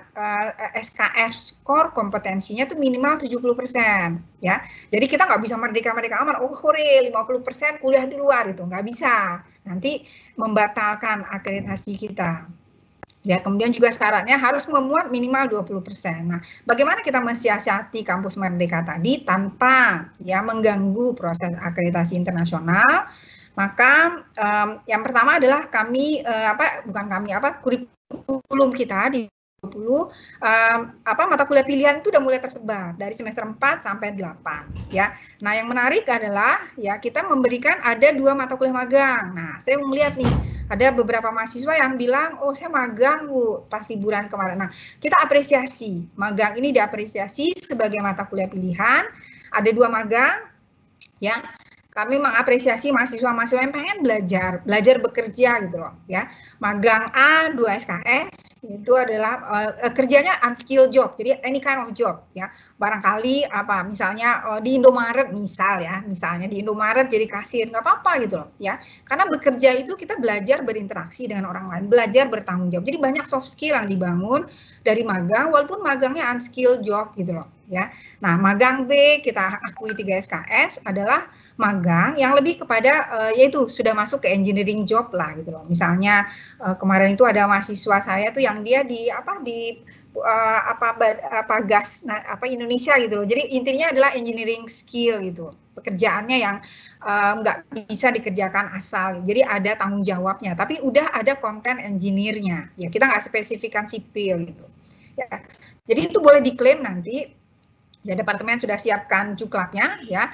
SKS core kompetensinya itu minimal 70% ya. Jadi kita nggak bisa merdeka-merdeka amat, oh hore 50% kuliah di luar, itu nggak bisa. Nanti membatalkan akreditasi kita. Ya, kemudian juga syaratnya harus memuat minimal 20%. Nah, bagaimana kita mensiasati kampus merdeka tadi tanpa ya mengganggu proses akreditasi internasional? Maka yang pertama adalah kurikulum kita di 20 mata kuliah pilihan itu udah mulai tersebar dari semester 4 sampai 8 ya. Nah, yang menarik adalah ya kita memberikan ada 2 mata kuliah magang. Nah, saya melihat nih ada beberapa mahasiswa yang bilang, oh saya magang Bu pas liburan kemarin. Nah, kita apresiasi, magang ini diapresiasi sebagai mata kuliah pilihan. Ada 2 magang ya. Kami mengapresiasi mahasiswa-mahasiswa yang pengen belajar bekerja gitu loh ya. Magang A 2 SKS itu adalah kerjanya unskilled job, jadi any kind of job ya. Barangkali misalnya di Indomaret misalnya di Indomaret jadi kasir, nggak apa-apa gitu loh ya. Karena bekerja itu kita belajar berinteraksi dengan orang lain, belajar bertanggung jawab. Jadi banyak soft skill yang dibangun dari magang, walaupun magangnya unskilled job gitu loh ya. Nah, magang B kita akui 3 SKS adalah magang yang lebih kepada yaitu sudah masuk ke engineering job lah gitu loh. Misalnya kemarin itu ada mahasiswa saya tuh yang dia di gas Indonesia gitu loh. Jadi intinya adalah engineering skill gitu. Pekerjaannya yang nggak bisa dikerjakan asal. Jadi ada tanggung jawabnya, tapi udah ada konten engineer-nya. Ya, kita nggak spesifikan sipil gitu. Ya. Jadi itu boleh diklaim nanti. Ya, departemen sudah siapkan cuklaknya ya,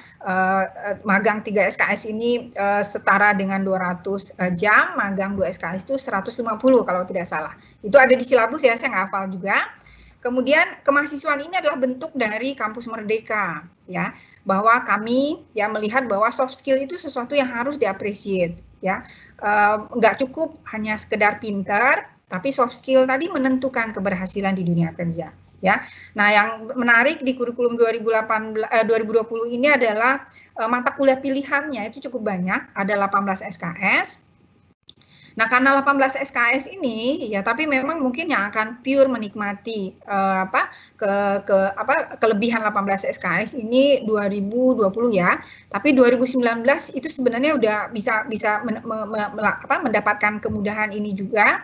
magang 3 SKS ini setara dengan 200 jam, magang 2 SKS itu 150 kalau tidak salah. Itu ada di silabus ya, saya nggak hafal juga. Kemudian kemahasiswaan ini adalah bentuk dari kampus merdeka ya, bahwa kami ya melihat bahwa soft skill itu sesuatu yang harus diapresiasi ya, nggak cukup hanya sekedar pintar, tapi soft skill tadi menentukan keberhasilan di dunia kerja. Ya, nah yang menarik di kurikulum 2020 ini adalah mata kuliah pilihannya itu cukup banyak, ada 18 SKS. Nah, karena 18 SKS ini ya, tapi memang mungkin yang akan pure menikmati kelebihan 18 SKS ini 2020 ya. Tapi 2019 itu sebenarnya udah bisa mendapatkan kemudahan ini juga.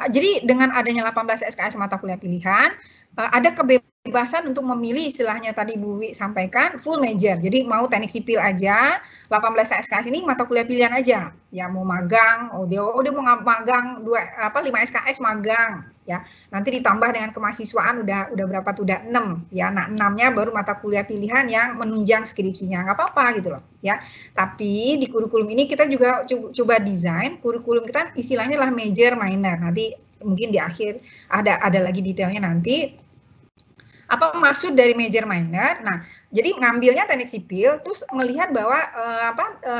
Jadi dengan adanya 18 SKS mata kuliah pilihan, ada kebebasan untuk memilih, istilahnya tadi Bu Wi sampaikan, full major. Jadi mau teknik sipil aja, 18 SKS ini mata kuliah pilihan aja. Ya mau magang, dia mau magang 5 SKS magang ya. Nanti ditambah dengan kemahasiswaan udah berapa tuh, udah 6 ya. Nah, 6-nya baru mata kuliah pilihan yang menunjang skripsinya. Nggak apa-apa gitu loh ya. Tapi di kurikulum ini kita juga coba desain kurikulum kita istilahnya lah major minor. Nanti mungkin di akhir ada lagi detailnya nanti. Apa maksud dari major minor? Nah, jadi ngambilnya teknik sipil, terus melihat bahwa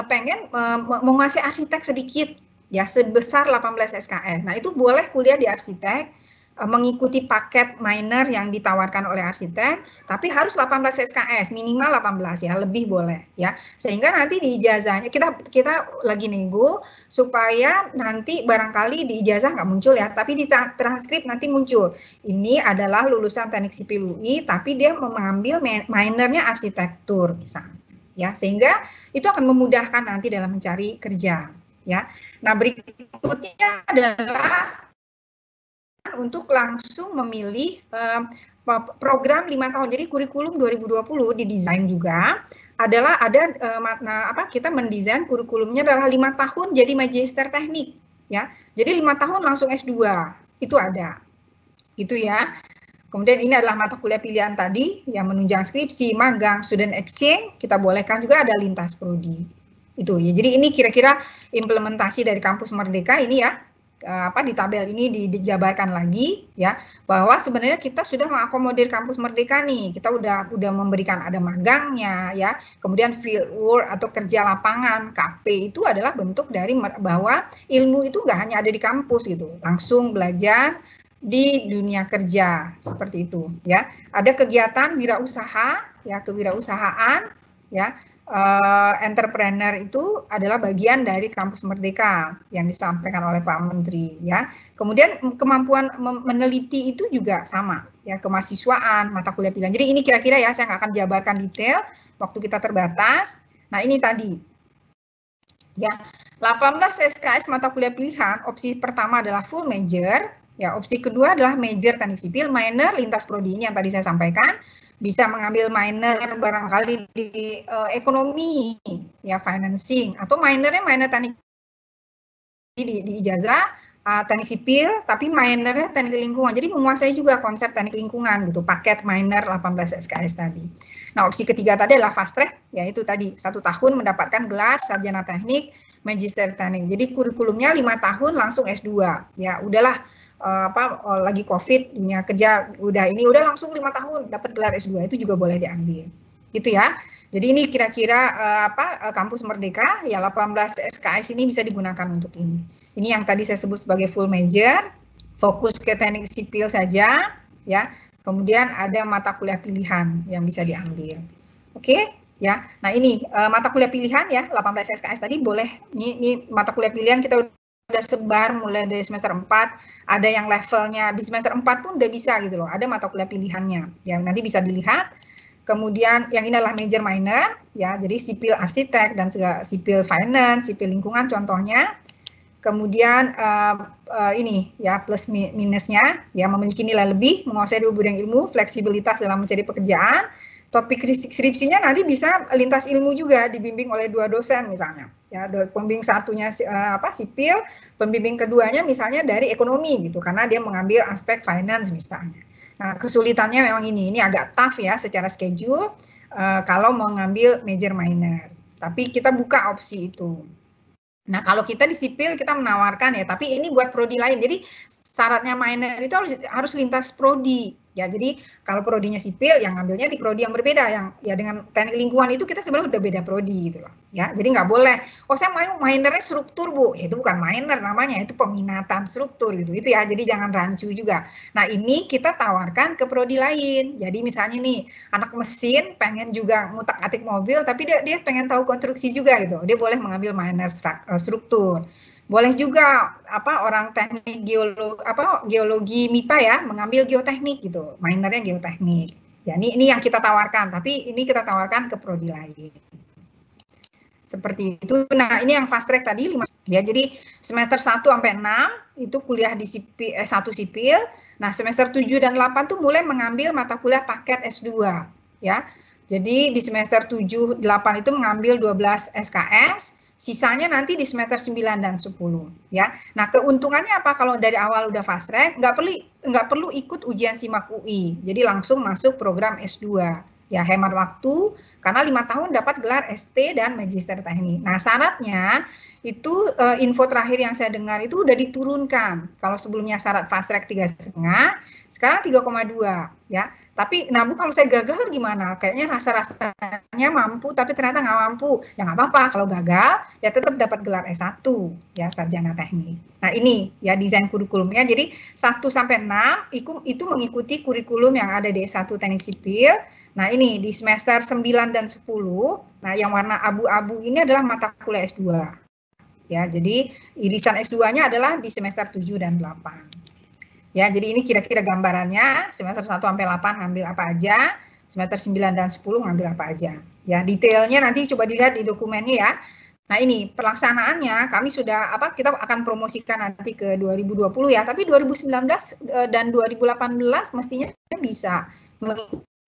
pengen menguasai arsitek sedikit, ya sebesar 18 SKS. Nah, itu boleh kuliah di arsitek, mengikuti paket minor yang ditawarkan oleh arsitek, tapi harus 18 SKS, minimal 18 ya, lebih boleh ya. Sehingga nanti di ijazahnya kita lagi nego supaya nanti barangkali di ijazah nggak muncul ya, tapi di transkrip nanti muncul. Ini adalah lulusan teknik sipil UI, tapi dia mengambil minornya arsitektur misalnya. Ya, sehingga itu akan memudahkan nanti dalam mencari kerja ya. Nah, berikutnya adalah untuk langsung memilih program 5 tahun. Jadi kurikulum 2020 didesain juga adalah ada kita mendesain kurikulumnya adalah 5 tahun jadi magister teknik ya. Jadi 5 tahun langsung S2 itu ada. Gitu ya. Kemudian ini adalah mata kuliah pilihan tadi yang menunjang skripsi, magang, student exchange, kita bolehkan juga ada lintas prodi. Itu ya. Jadi ini kira-kira implementasi dari Kampus Merdeka ini ya. Di tabel ini dijabarkan lagi ya, bahwa sebenarnya kita sudah mengakomodir Kampus Merdeka nih. Kita udah memberikan ada magangnya ya. Kemudian field work atau kerja lapangan, KP itu adalah bentuk dari bahwa ilmu itu nggak hanya ada di kampus gitu. Langsung belajar di dunia kerja seperti itu ya. Ada kegiatan wirausaha ya, kewirausahaan ya. Entrepreneur itu adalah bagian dari Kampus Merdeka yang disampaikan oleh Pak Menteri ya. Kemudian kemampuan meneliti itu juga sama ya, kemahasiswaan, mata kuliah pilihan. Jadi ini kira-kira ya, saya nggak akan jabarkan detail, waktu kita terbatas. Nah, ini tadi ya, 18 SKS mata kuliah pilihan, opsi pertama adalah full major ya, opsi kedua adalah major teknik sipil, minor lintas prodi ini yang tadi saya sampaikan. Bisa mengambil minor barangkali di ekonomi ya, financing, atau minornya minor teknik di ijazah teknik sipil tapi minornya teknik lingkungan. Jadi menguasai juga konsep teknik lingkungan gitu, paket minor 18 SKS tadi. Nah, opsi ketiga tadi adalah fast track, yaitu tadi 1 tahun mendapatkan gelar sarjana teknik, magister teknik. Jadi kurikulumnya 5 tahun langsung S2. Ya, udahlah lagi COVID, dunia kerja udah langsung 5 tahun dapat gelar S2, itu juga boleh diambil. Gitu ya. Jadi ini kira-kira Kampus Merdeka ya, 18 SKS ini bisa digunakan untuk ini. Ini yang tadi saya sebut sebagai full major, fokus ke teknik sipil saja ya. Kemudian ada mata kuliah pilihan yang bisa diambil. Oke? Ya. Nah, ini mata kuliah pilihan ya, 18 SKS tadi boleh, ini mata kuliah pilihan kita udah sebar mulai dari semester 4, ada yang levelnya di semester 4 pun udah bisa gitu loh, ada mata kuliah pilihannya, yang nanti bisa dilihat. Kemudian yang ini adalah major minor, ya, jadi sipil arsitek dan segala sipil finance, sipil lingkungan contohnya. Kemudian ini ya plus minusnya, ya memiliki nilai lebih, menguasai dua bidang ilmu, fleksibilitas dalam mencari pekerjaan. Topik skripsinya nanti bisa lintas ilmu juga, dibimbing oleh 2 dosen misalnya. Ya, pembimbing satunya sipil, pembimbing keduanya misalnya dari ekonomi gitu, karena dia mengambil aspek finance misalnya. Nah, kesulitannya memang ini agak tough ya secara schedule kalau mengambil major minor. Tapi kita buka opsi itu. Nah, kalau kita di sipil kita menawarkan ya, tapi ini buat prodi lain. Jadi syaratnya minor itu harus lintas prodi. Ya, jadi kalau prodinya sipil, yang ngambilnya di prodi yang berbeda, yang ya dengan teknik lingkungan itu kita sebenarnya udah beda prodi gitu loh. Ya, jadi nggak boleh. Oh, saya mau minornya struktur Bu, ya, itu bukan minor namanya, itu peminatan struktur gitu. Itu ya, jadi jangan rancu juga. Nah, ini kita tawarkan ke prodi lain. Jadi misalnya nih anak mesin pengen juga ngutak-atik mobil, tapi dia pengen tahu konstruksi juga gitu. Dia boleh mengambil minor struktur. Boleh juga orang teknik geologi MIPA ya mengambil geoteknik gitu, minornya geoteknik. Ya ini yang kita tawarkan, tapi ini kita tawarkan ke prodi lain. Seperti itu. Nah, ini yang fast track tadi 5 ya. Jadi semester 1 sampai 6 itu kuliah di S1 sipil. Nah, semester 7 dan 8 tuh mulai mengambil mata kuliah paket S2 ya. Jadi di semester 7 8 itu mengambil 12 SKS, sisanya nanti di semester 9 dan 10 ya. Nah, keuntungannya apa kalau dari awal udah fast track, nggak perlu ikut ujian SIMAK UI. Jadi langsung masuk program S2. Ya, hemat waktu karena 5 tahun dapat gelar ST dan Magister Teknik. Nah, syaratnya itu info terakhir yang saya dengar itu udah diturunkan. Kalau sebelumnya syarat fast track 3,5, sekarang 3,2 ya. Tapi Bu kalau saya gagal gimana? Kayaknya rasa-rasanya mampu tapi ternyata nggak mampu. Ya nggak apa-apa, kalau gagal ya tetap dapat gelar S1 ya, sarjana teknik. Nah, ini ya desain kurikulumnya. Jadi 1 sampai 6 itu mengikuti kurikulum yang ada di S1 Teknik Sipil. Nah, ini di semester 9 dan 10, nah yang warna abu-abu ini adalah mata kuliah S2. Ya, jadi irisan S2-nya adalah di semester 7 dan 8. Ya, jadi ini kira-kira gambarannya, semester 1 sampai 8 ngambil apa aja, semester 9 dan 10 ngambil apa aja. Ya, detailnya nanti coba dilihat di dokumennya ya. Nah, ini pelaksanaannya kami sudah kita akan promosikan nanti ke 2020 ya, tapi 2019 dan 2018 mestinya bisa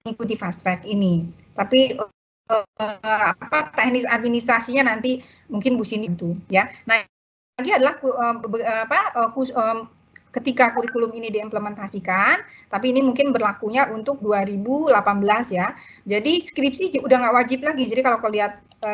mengikuti fast track ini. Tapi teknis administrasinya nanti mungkin Bu Cindy itu ya. Nah, lagi adalah ketika kurikulum ini diimplementasikan, tapi ini mungkin berlakunya untuk 2018 ya. Jadi skripsi udah nggak wajib lagi. Jadi kalau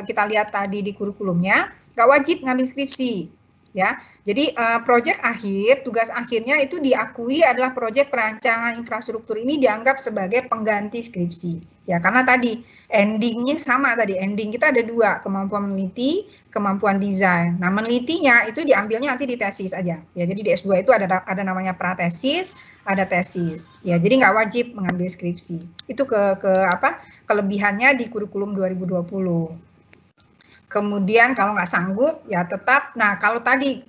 kita lihat tadi di kurikulumnya, nggak wajib ngambil skripsi ya. Jadi proyek akhir, tugas akhirnya itu diakui adalah proyek perancangan infrastruktur ini dianggap sebagai pengganti skripsi. Ya, karena tadi endingnya sama tadi, ending kita ada 2, kemampuan meneliti, kemampuan desain. Nah, menelitinya itu diambilnya nanti di tesis aja. Ya, jadi di S2 itu ada namanya pratesis, ada tesis. Ya, jadi nggak wajib mengambil skripsi. Itu kelebihannya di kurikulum 2020. Kemudian kalau nggak sanggup ya tetap, nah kalau tadi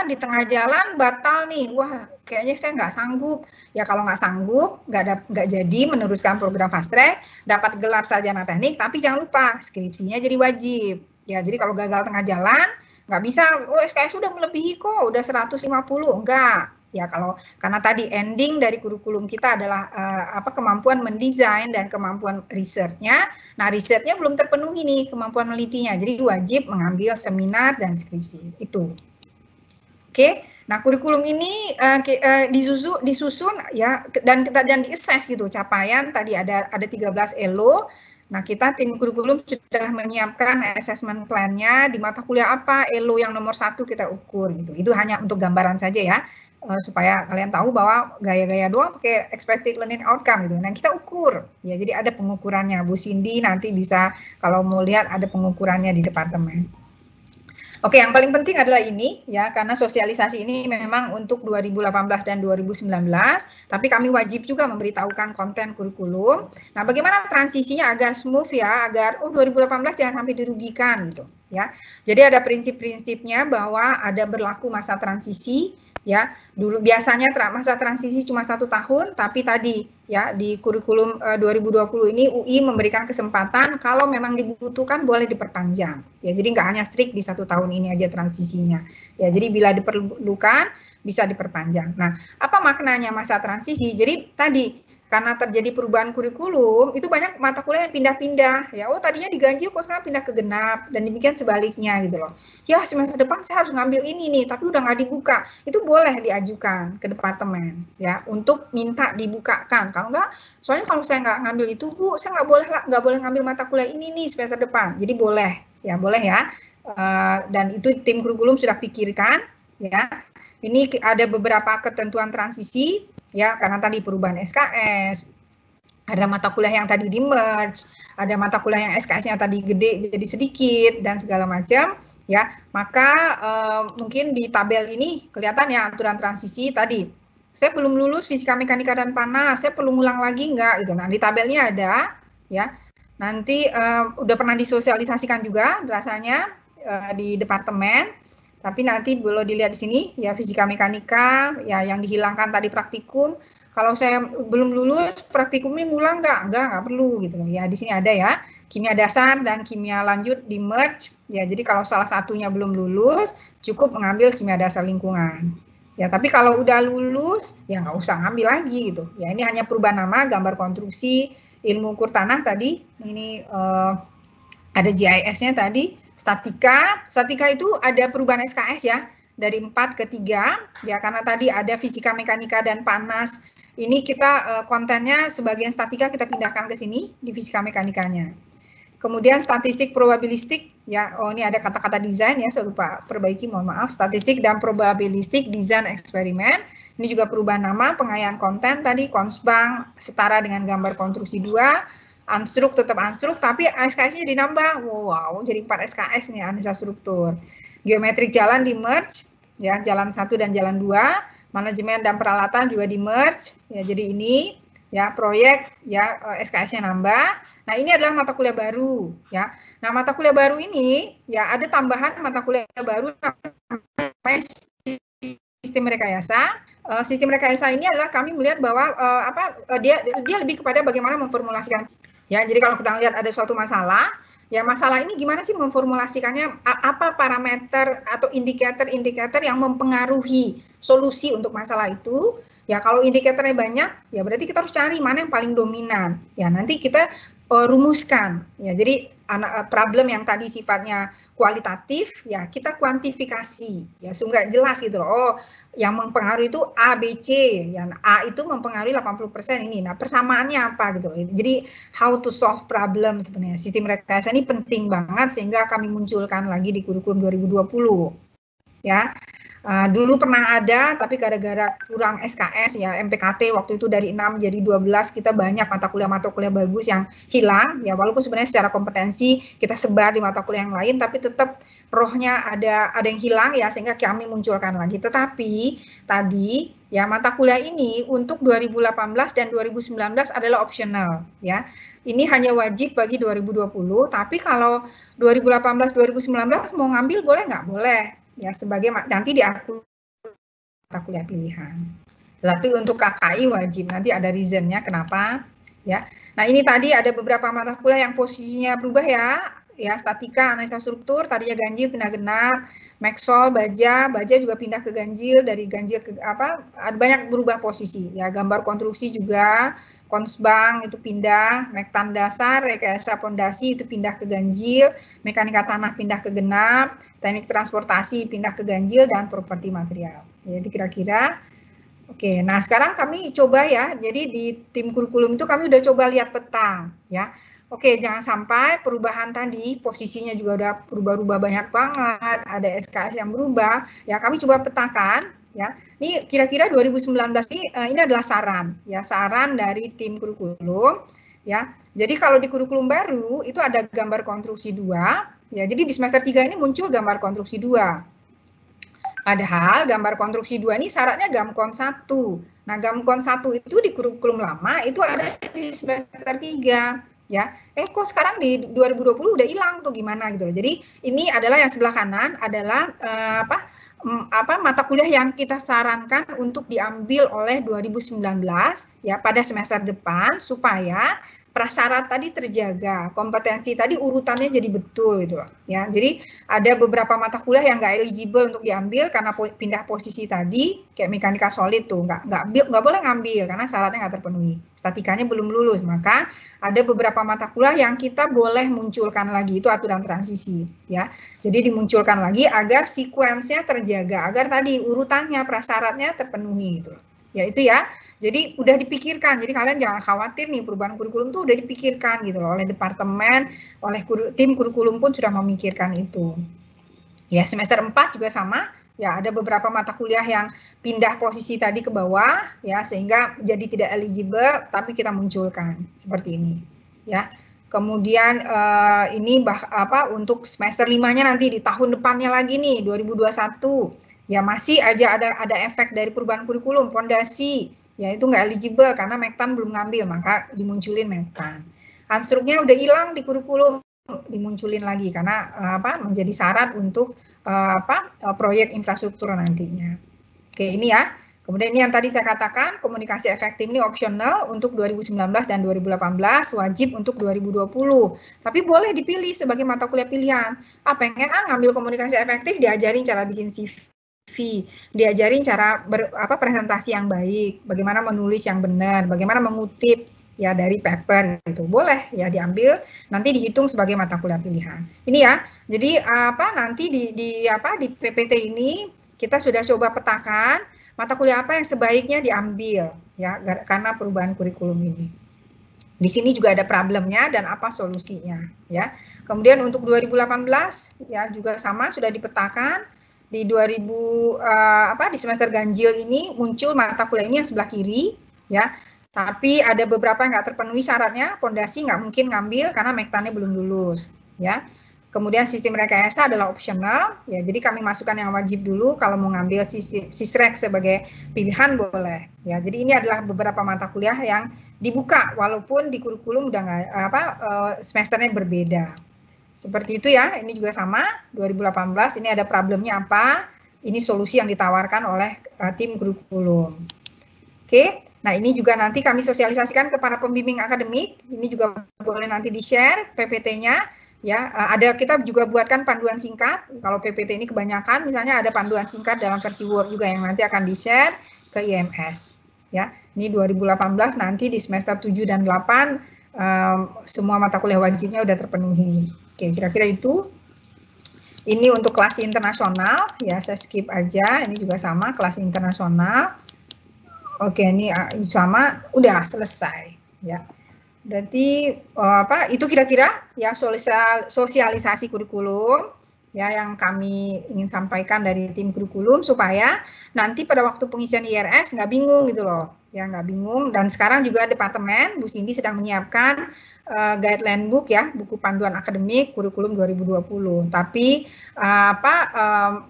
di tengah jalan batal nih, wah kayaknya saya nggak sanggup. Ya kalau nggak sanggup, nggak jadi meneruskan program fast track, dapat gelar sarjana teknik, tapi jangan lupa skripsinya jadi wajib. Ya jadi kalau gagal tengah jalan, nggak bisa, SKS sudah melebihi kok, udah 150, enggak. Ya karena tadi ending dari kurikulum kita adalah kemampuan mendesain dan kemampuan risetnya. Nah, risetnya belum terpenuhi nih kemampuan menelitinya. Jadi wajib mengambil seminar dan skripsi itu. Oke. Nah, kurikulum ini disusun ya dan di-assess gitu capaian tadi ada 13 ELO. Nah, kita tim kurikulum sudah menyiapkan assessment plan-nya di mata kuliah apa, ELO yang nomor 1 kita ukur gitu. Itu hanya untuk gambaran saja ya. Supaya kalian tahu bahwa gaya-gaya doang pakai expected learning outcome gitu. Nah, kita ukur ya. Jadi ada pengukurannya. Bu Cindy nanti bisa kalau mau lihat ada pengukurannya di departemen. Oke, yang paling penting adalah ini ya, karena sosialisasi ini memang untuk 2018 dan 2019, tapi kami wajib juga memberitahukan konten kurikulum. Nah, bagaimana transisinya agar smooth ya, agar 2018 jangan sampai dirugikan gitu ya. Jadi ada prinsip-prinsipnya bahwa ada berlaku masa transisi ya. Dulu biasanya masa transisi cuma 1 tahun, tapi tadi ya di kurikulum 2020 ini UI memberikan kesempatan kalau memang dibutuhkan boleh diperpanjang. Ya, jadi nggak hanya strict di 1 tahun ini aja transisinya. Ya, jadi bila diperlukan bisa diperpanjang. Nah, apa maknanya masa transisi? Jadi tadi karena terjadi perubahan kurikulum, itu banyak mata kuliah yang pindah-pindah. Ya, tadinya diganjil kok sekarang pindah ke genap, dan demikian sebaliknya gitu loh. Ya, semester depan saya harus ngambil ini nih, tapi udah nggak dibuka. Itu boleh diajukan ke departemen, ya, untuk minta dibukakan. Kalau nggak, soalnya kalau saya nggak ngambil itu, Bu, saya nggak boleh ngambil mata kuliah ini nih semester depan. Jadi boleh ya. Dan itu tim kurikulum sudah pikirkan, ya. Ini ada beberapa ketentuan transisi. Ya, karena tadi perubahan SKS, ada mata kuliah yang tadi di merge, ada mata kuliah yang SKS-nya tadi gede jadi sedikit dan segala macam, ya. Maka mungkin di tabel ini kelihatan ya aturan transisi tadi. Saya belum lulus fisika mekanika dan panas, saya perlu ngulang lagi enggak gitu. Nah, di tabelnya ada ya. Nanti udah pernah disosialisasikan juga rasanya di departemen. Tapi nanti boleh dilihat di sini ya fisika mekanika ya yang dihilangkan tadi praktikum. Kalau saya belum lulus praktikumnya ngulang nggak perlu gitu loh. Ya di sini ada ya kimia dasar dan kimia lanjut di merge. Ya jadi kalau salah satunya belum lulus cukup mengambil kimia dasar lingkungan. Ya tapi kalau udah lulus ya nggak usah ngambil lagi gitu. Ya ini hanya perubahan nama, gambar konstruksi, ilmu ukur tanah tadi. Ini ada GIS-nya tadi. Statika itu ada perubahan SKS ya, dari 4 ke 3, ya karena tadi ada fisika mekanika dan panas. Ini kita kontennya sebagian statika kita pindahkan ke sini di fisika mekanikanya. Kemudian statistik probabilistik, ya ini ada kata-kata desain ya, saya lupa perbaiki, mohon maaf. Statistik dan probabilistik desain eksperimen. Ini juga perubahan nama, pengayaan konten tadi, konsbang setara dengan gambar konstruksi 2. Anstruk tetap anstruk, tapi SKS-nya dinambah. Wow, jadi 4 SKS nih analisa struktur. Geometrik jalan di merge, ya jalan 1 dan jalan 2. Manajemen dan peralatan juga di merge. Ya, jadi ini ya proyek ya SKS-nya nambah. Nah, ini adalah mata kuliah baru ya. Nah, mata kuliah baru ini ya ada tambahan mata kuliah baru namanya sistem rekayasa. Sistem rekayasa ini adalah kami melihat bahwa dia lebih kepada bagaimana memformulasikan. Ya, jadi kalau kita lihat ada suatu masalah, ya masalah ini gimana sih memformulasikannya, apa parameter atau indikator-indikator yang mempengaruhi solusi untuk masalah itu. Ya kalau indikatornya banyak, ya berarti kita harus cari mana yang paling dominan. Ya nanti kita rumuskan. Ya jadi problem yang tadi sifatnya kualitatif, ya kita kuantifikasi. Ya sehingga jelas gitu loh. Oh, yang mempengaruhi itu A, B, C. Ya, A itu mempengaruhi 80% ini. Nah, persamaannya apa gitu. Jadi, how to solve problem sebenarnya. Sistem rekayasa ini penting banget sehingga kami munculkan lagi di kurikulum 2020. Ya. Dulu pernah ada, tapi gara-gara kurang SKS ya, MPKT waktu itu dari 6 jadi 12, kita banyak mata kuliah bagus yang hilang, ya walaupun sebenarnya secara kompetensi kita sebar di mata kuliah yang lain, tapi tetap rohnya ada yang hilang ya, sehingga kami munculkan lagi. Tetapi tadi ya mata kuliah ini untuk 2018 dan 2019 adalah optional ya. Ini hanya wajib bagi 2020, tapi kalau 2018-2019 mau ngambil boleh nggak? Boleh. Ya sebagai nanti diakui mata kuliah pilihan. Tapi untuk KKI wajib, nanti ada reason-nya kenapa ya. Nah, ini tadi ada beberapa mata kuliah yang posisinya berubah ya. Ya, statika, analisa struktur, tadinya ganjil pindah genap, Maxol, baja juga pindah ke ganjil, dari ganjil ke ada banyak berubah posisi ya. Gambar konstruksi juga, konsbang itu pindah, mektan dasar, rekayasa pondasi itu pindah ke ganjil, mekanika tanah pindah ke genap, teknik transportasi pindah ke ganjil, dan properti material. Jadi kira-kira oke. Nah sekarang kami coba ya, jadi di tim kurikulum itu kami udah coba lihat peta ya. Oke, jangan sampai perubahan tadi posisinya juga udah berubah-ubah banyak banget, ada SKS yang berubah, ya kami coba petakan. Ya, ini kira-kira 2019 ini adalah saran, ya saran dari tim kurikulum, ya. Jadi kalau di kurikulum baru itu ada gambar konstruksi 2, ya. Jadi di semester 3 ini muncul gambar konstruksi 2. Padahal gambar konstruksi 2 ini syaratnya Gamkon 1. Nah, Gamkon 1 itu di kurikulum lama itu ada di semester 3. Ya, kok sekarang di 2020 udah hilang tuh gimana gitu. Jadi ini adalah yang sebelah kanan adalah mata kuliah yang kita sarankan untuk diambil oleh 2019 ya pada semester depan supaya prasyarat tadi terjaga, kompetensi tadi urutannya jadi betul gitu ya. Jadi ada beberapa mata kuliah yang nggak eligible untuk diambil karena pindah posisi tadi, kayak mekanika solid tuh nggak boleh ngambil karena syaratnya nggak terpenuhi, statikanya belum lulus. Maka ada beberapa mata kuliah yang kita boleh munculkan lagi, itu aturan transisi ya. Jadi dimunculkan lagi agar sekuensnya terjaga, agar tadi urutannya prasyaratnya terpenuhi gitu. Ya itu ya. Jadi udah dipikirkan, jadi kalian jangan khawatir nih perubahan kurikulum tuh udah dipikirkan gitu loh oleh departemen, oleh tim kurikulum pun sudah memikirkan itu. Ya semester 4 juga sama, ya ada beberapa mata kuliah yang pindah posisi tadi ke bawah, ya sehingga jadi tidak eligible, tapi kita munculkan seperti ini, ya. Kemudian ini untuk semester 5-nya nanti di tahun depannya lagi nih 2021, ya masih aja ada efek dari perubahan kurikulum, fondasi. Ya itu nggak eligible karena Mektan belum ngambil, maka dimunculin Mektan. Anstruknya udah hilang di kurikulum, dimunculin lagi karena menjadi syarat untuk proyek infrastruktur nantinya. Oke, ini ya. Kemudian ini yang tadi saya katakan, komunikasi efektif ini opsional untuk 2019 dan 2018, wajib untuk 2020. Tapi boleh dipilih sebagai mata kuliah pilihan. Pengen ngambil komunikasi efektif, diajarin cara bikin CV, diajarin cara presentasi yang baik, bagaimana menulis yang benar, bagaimana mengutip ya dari paper gitu. Boleh ya diambil, nanti dihitung sebagai mata kuliah pilihan. Ini ya. Jadi nanti di PPT ini kita sudah coba petakan mata kuliah apa yang sebaiknya diambil ya karena perubahan kurikulum ini. Di sini juga ada problemnya dan apa solusinya ya. Kemudian untuk 2018 ya juga sama sudah dipetakan di di semester ganjil ini muncul mata kuliah ini yang sebelah kiri ya. Tapi ada beberapa yang nggak terpenuhi syaratnya, pondasi nggak mungkin ngambil karena mektannya belum lulus ya. Kemudian sistem rekayasa adalah opsional, ya. Jadi kami masukkan yang wajib dulu. Kalau mau ngambil sisrek sebagai pilihan boleh, ya. Jadi ini adalah beberapa mata kuliah yang dibuka, walaupun di kurikulum udah nggak semesternya berbeda. Seperti itu ya. Ini juga sama. 2018 ini ada problemnya apa? Ini solusi yang ditawarkan oleh tim kurikulum. Oke. Nah ini juga nanti kami sosialisasikan ke para pembimbing akademik. Ini juga boleh nanti di-share PPT-nya. Ya, kita juga buatkan panduan singkat. Kalau PPT ini kebanyakan, misalnya ada panduan singkat dalam versi Word juga yang nanti akan di-share ke IMS. Ya, ini 2018 nanti di semester 7 dan 8 semua mata kuliah wajibnya udah terpenuhi. Oke, kira-kira itu. Ini untuk kelas internasional, ya saya skip aja. Ini juga sama kelas internasional. Oke, ini sama, udah selesai. Ya. Berarti itu kira-kira ya sosialisasi kurikulum ya yang kami ingin sampaikan dari tim kurikulum supaya nanti pada waktu pengisian IRS nggak bingung gitu loh ya, nggak bingung. Dan sekarang juga departemen Bu Cindy sedang menyiapkan guideline book ya, buku panduan akademik kurikulum 2020. Tapi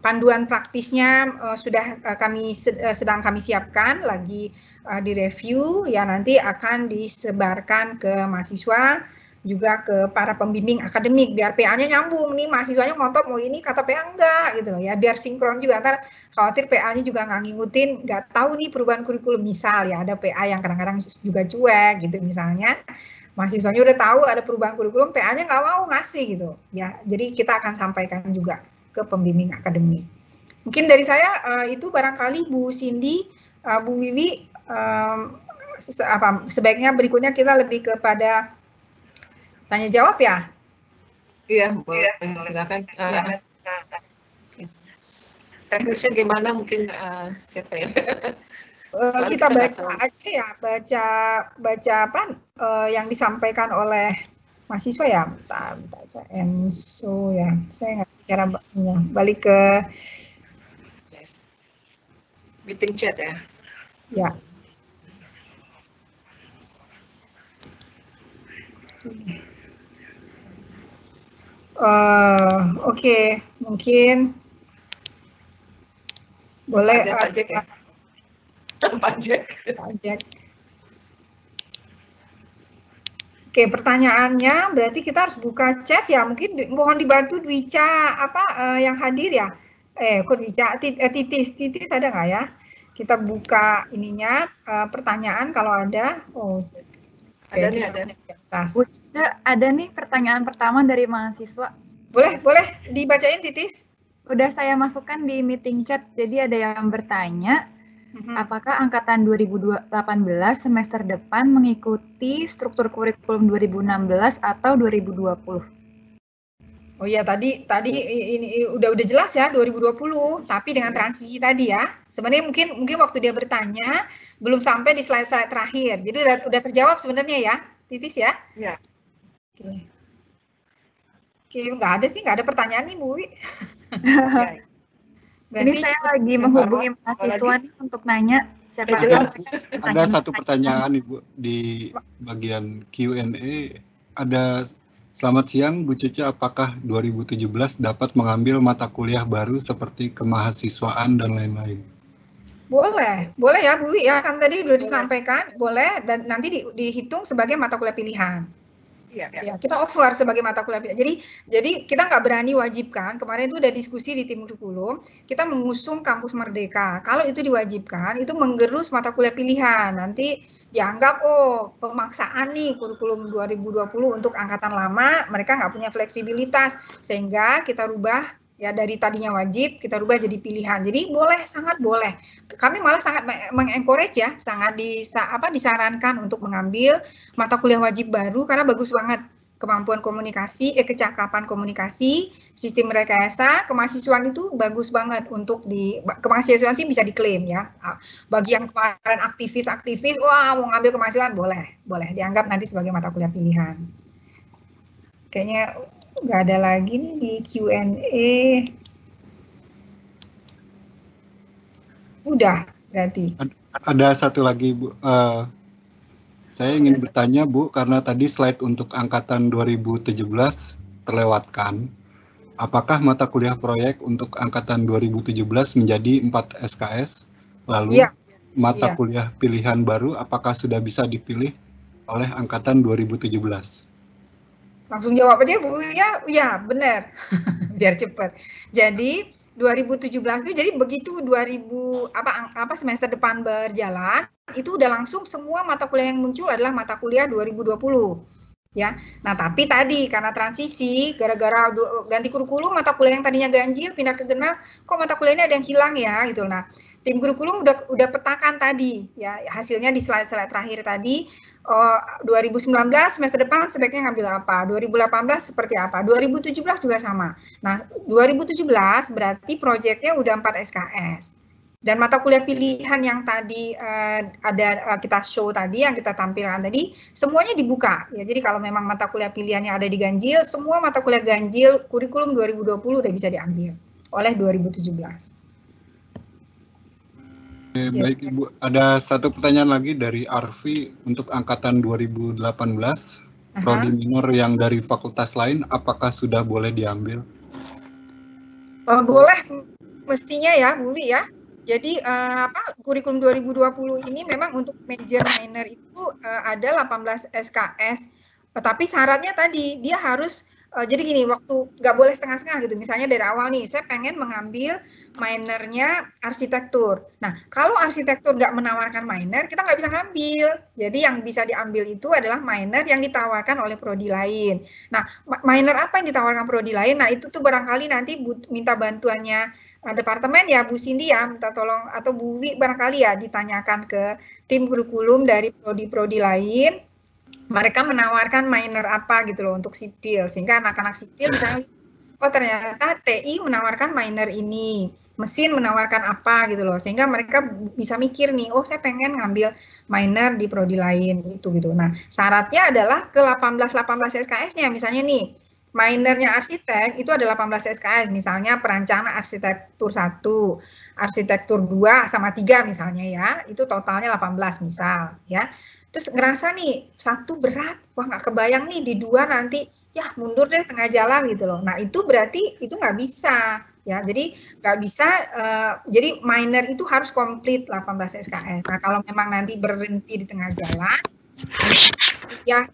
panduan praktisnya sedang kami siapkan, lagi direview ya, nanti akan disebarkan ke mahasiswa juga ke para pembimbing akademik biar PA-nya nyambung nih, mahasiswanya ngotot mau ini kata PA enggak gitu loh ya, biar sinkron juga. Ntar khawatir PA-nya juga nggak ngikutin, nggak tahu nih perubahan kurikulum. Misal ya ada PA yang kadang-kadang juga cuek gitu, misalnya mahasiswanya udah tahu ada perubahan kurikulum, PA-nya nggak mau ngasih gitu ya. Jadi kita akan sampaikan juga ke pembimbing akademik. Mungkin dari saya itu barangkali Bu Cindy, Bu Wiwi, sebaiknya berikutnya kita lebih kepada tanya jawab ya? Iya, boleh. Silakan. Teknisnya gimana mungkin siapa ya? Kita baca aja ya, baca apa yang disampaikan oleh mahasiswa ya. Bentar, saya Enso ya. Saya nggak bicara balik ke meeting chat ya. Ya. Oke, mungkin boleh Pak. Oke, pertanyaannya berarti kita harus buka chat ya. Mungkin mohon dibantu Dwica yang hadir ya. Kok Dwica? Titis ada nggak ya? Kita buka ininya pertanyaan kalau ada. Oh, ada nih, ada. Ada nih pertanyaan pertama dari mahasiswa. Boleh dibacain Titis? Udah saya masukkan di meeting chat. Jadi ada yang bertanya, apakah angkatan 2018 semester depan mengikuti struktur kurikulum 2016 atau 2020? Oh iya, tadi ini udah jelas ya 2020, tapi dengan transisi tadi ya. Sebenarnya mungkin waktu dia bertanya belum sampai di slide terakhir. Jadi udah terjawab sebenarnya ya, Titis ya? Iya. Oke, nggak ada pertanyaan nih, Bu. Ini saya lagi menghubungi mahasiswa nih untuk nanya siapa. Ada satu pertanyaan Ibu di bagian Q&A. Ada, selamat siang Bu Cece, apakah 2017 dapat mengambil mata kuliah baru seperti kemahasiswaan dan lain-lain? Boleh ya Bu ya, kan tadi sudah disampaikan, boleh, dan nanti dihitung sebagai mata kuliah pilihan. Ya, kita offer sebagai mata kuliah pilihan. Jadi kita nggak berani wajibkan. Kemarin itu udah diskusi di tim kurikulum, kita mengusung kampus merdeka. Kalau itu diwajibkan, itu menggerus mata kuliah pilihan. Nanti dianggap, oh pemaksaan nih kurikulum 2020 untuk angkatan lama, mereka nggak punya fleksibilitas. Sehingga kita rubah, ya dari tadinya wajib, kita rubah jadi pilihan. Jadi boleh, sangat boleh. Kami malah sangat mengencourage ya, sangat disarankan untuk mengambil mata kuliah wajib baru karena bagus banget kemampuan komunikasi, kecakapan komunikasi, sistem rekayasa, kemahasiswaan itu bagus banget untuk kemahasiswaan sih bisa diklaim ya. Bagi yang kemarin aktivis, wah mau ngambil kemahasiswaan boleh dianggap nanti sebagai mata kuliah pilihan. Kayaknya nggak ada lagi nih di Q&A. Udah berarti. Ada satu lagi, Bu. Saya ingin bertanya, Bu, karena tadi slide untuk angkatan 2017 terlewatkan. Apakah mata kuliah proyek untuk angkatan 2017 menjadi 4 SKS? Lalu mata kuliah pilihan baru apakah sudah bisa dipilih oleh angkatan 2017? Langsung jawab aja Bu ya benar. Biar cepat. Jadi 2017 itu jadi begitu semester depan berjalan, itu udah langsung semua mata kuliah yang muncul adalah mata kuliah 2020. Ya. Nah, tapi tadi karena transisi gara-gara ganti kurikulum, mata kuliah yang tadinya ganjil pindah ke genap, kok mata kuliah ini ada yang hilang ya gitu. Nah, tim kurikulum udah petakan tadi ya, hasilnya di slide terakhir tadi. 2019 semester depan sebaiknya ngambil apa, 2018 seperti apa, 2017 juga sama. Nah, 2017 berarti proyeknya udah 4 SKS. Dan mata kuliah pilihan yang tadi kita show tadi, yang kita tampilkan tadi, semuanya dibuka. Ya, jadi kalau memang mata kuliah pilihan yang ada di ganjil, semua mata kuliah ganjil kurikulum 2020 udah bisa diambil oleh 2017. Baik Ibu, ada satu pertanyaan lagi dari Arfi untuk angkatan 2018, prodi minor yang dari fakultas lain, apakah sudah boleh diambil? Boleh, mestinya ya, Bu Wi ya. Jadi kurikulum 2020 ini memang untuk major minor itu ada 18 SKS, tapi syaratnya tadi dia harus jadi gini, waktu nggak boleh setengah-setengah gitu. Misalnya dari awal nih, saya pengen mengambil minornya arsitektur. Nah, kalau arsitektur nggak menawarkan minor, kita nggak bisa ngambil. Jadi yang bisa diambil itu adalah minor yang ditawarkan oleh prodi lain. Nah, minor apa yang ditawarkan prodi lain? Nah, itu tuh barangkali nanti minta bantuannya departemen ya, Bu Cindy ya, minta tolong, atau Bu Wi barangkali ya, ditanyakan ke tim kurikulum dari prodi-prodi lain. Mereka menawarkan minor apa gitu loh untuk sipil, sehingga anak-anak sipil misalnya, oh ternyata TI menawarkan minor ini, mesin menawarkan apa gitu loh, sehingga mereka bisa mikir nih, oh saya pengen ngambil minor di prodi lain gitu. Nah, syaratnya adalah ke 18 SKS-nya, misalnya nih, minornya arsitek itu ada 18 SKS, misalnya perancangan arsitektur 1, arsitektur 2 sama 3 misalnya ya, itu totalnya 18 misal ya. Terus ngerasa nih, 1 berat, wah nggak kebayang nih di 2 nanti, ya mundur deh tengah jalan gitu loh. Nah itu berarti itu nggak bisa, ya. Jadi nggak bisa, jadi minor itu harus komplit 18 SKS. Nah kalau memang nanti berhenti di tengah jalan, ya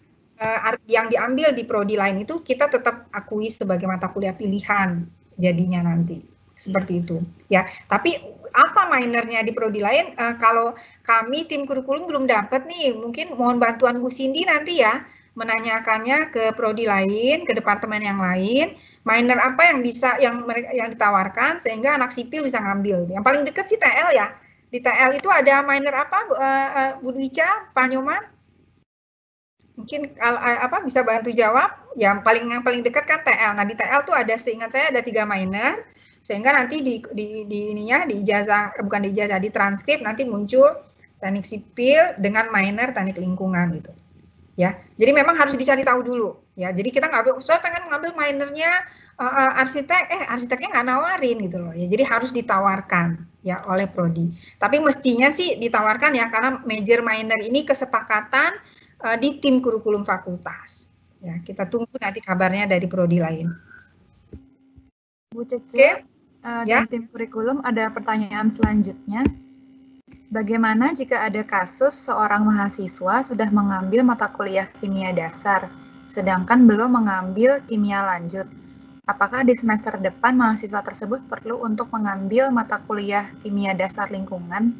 yang diambil di prodi lain itu kita tetap akui sebagai mata kuliah pilihan jadinya nanti. Seperti itu, ya. Tapi apa minornya di prodi lain? Kalau kami tim kurikulum belum dapat nih, mungkin mohon bantuan Bu Cindy nanti ya, menanyakannya ke prodi lain, ke departemen yang lain, minor apa yang bisa, yang ditawarkan sehingga anak sipil bisa ngambil. Yang paling dekat sih TL ya. Di TL itu ada minor apa, Bu Dwica, Pak Nyoman? Mungkin bisa bantu jawab. Yang paling dekat kan TL. Nah di TL tuh ada, seingat saya ada 3 minor. Sehingga nanti di ijazah, bukan di ijazah, di transkrip nanti muncul teknik sipil dengan minor teknik lingkungan gitu. Ya, jadi memang harus dicari tahu dulu. Ya, jadi kita nggak, saya pengen ngambil minornya arsiteknya nggak nawarin gitu loh. Ya, jadi harus ditawarkan ya oleh prodi. Tapi mestinya sih ditawarkan ya, karena major minor ini kesepakatan di tim kurikulum fakultas. Ya, kita tunggu nanti kabarnya dari prodi lain. Bu Cece, dan tim kurikulum ada pertanyaan selanjutnya. Bagaimana jika ada kasus seorang mahasiswa sudah mengambil mata kuliah kimia dasar, sedangkan belum mengambil kimia lanjut. Apakah di semester depan mahasiswa tersebut perlu untuk mengambil mata kuliah kimia dasar lingkungan?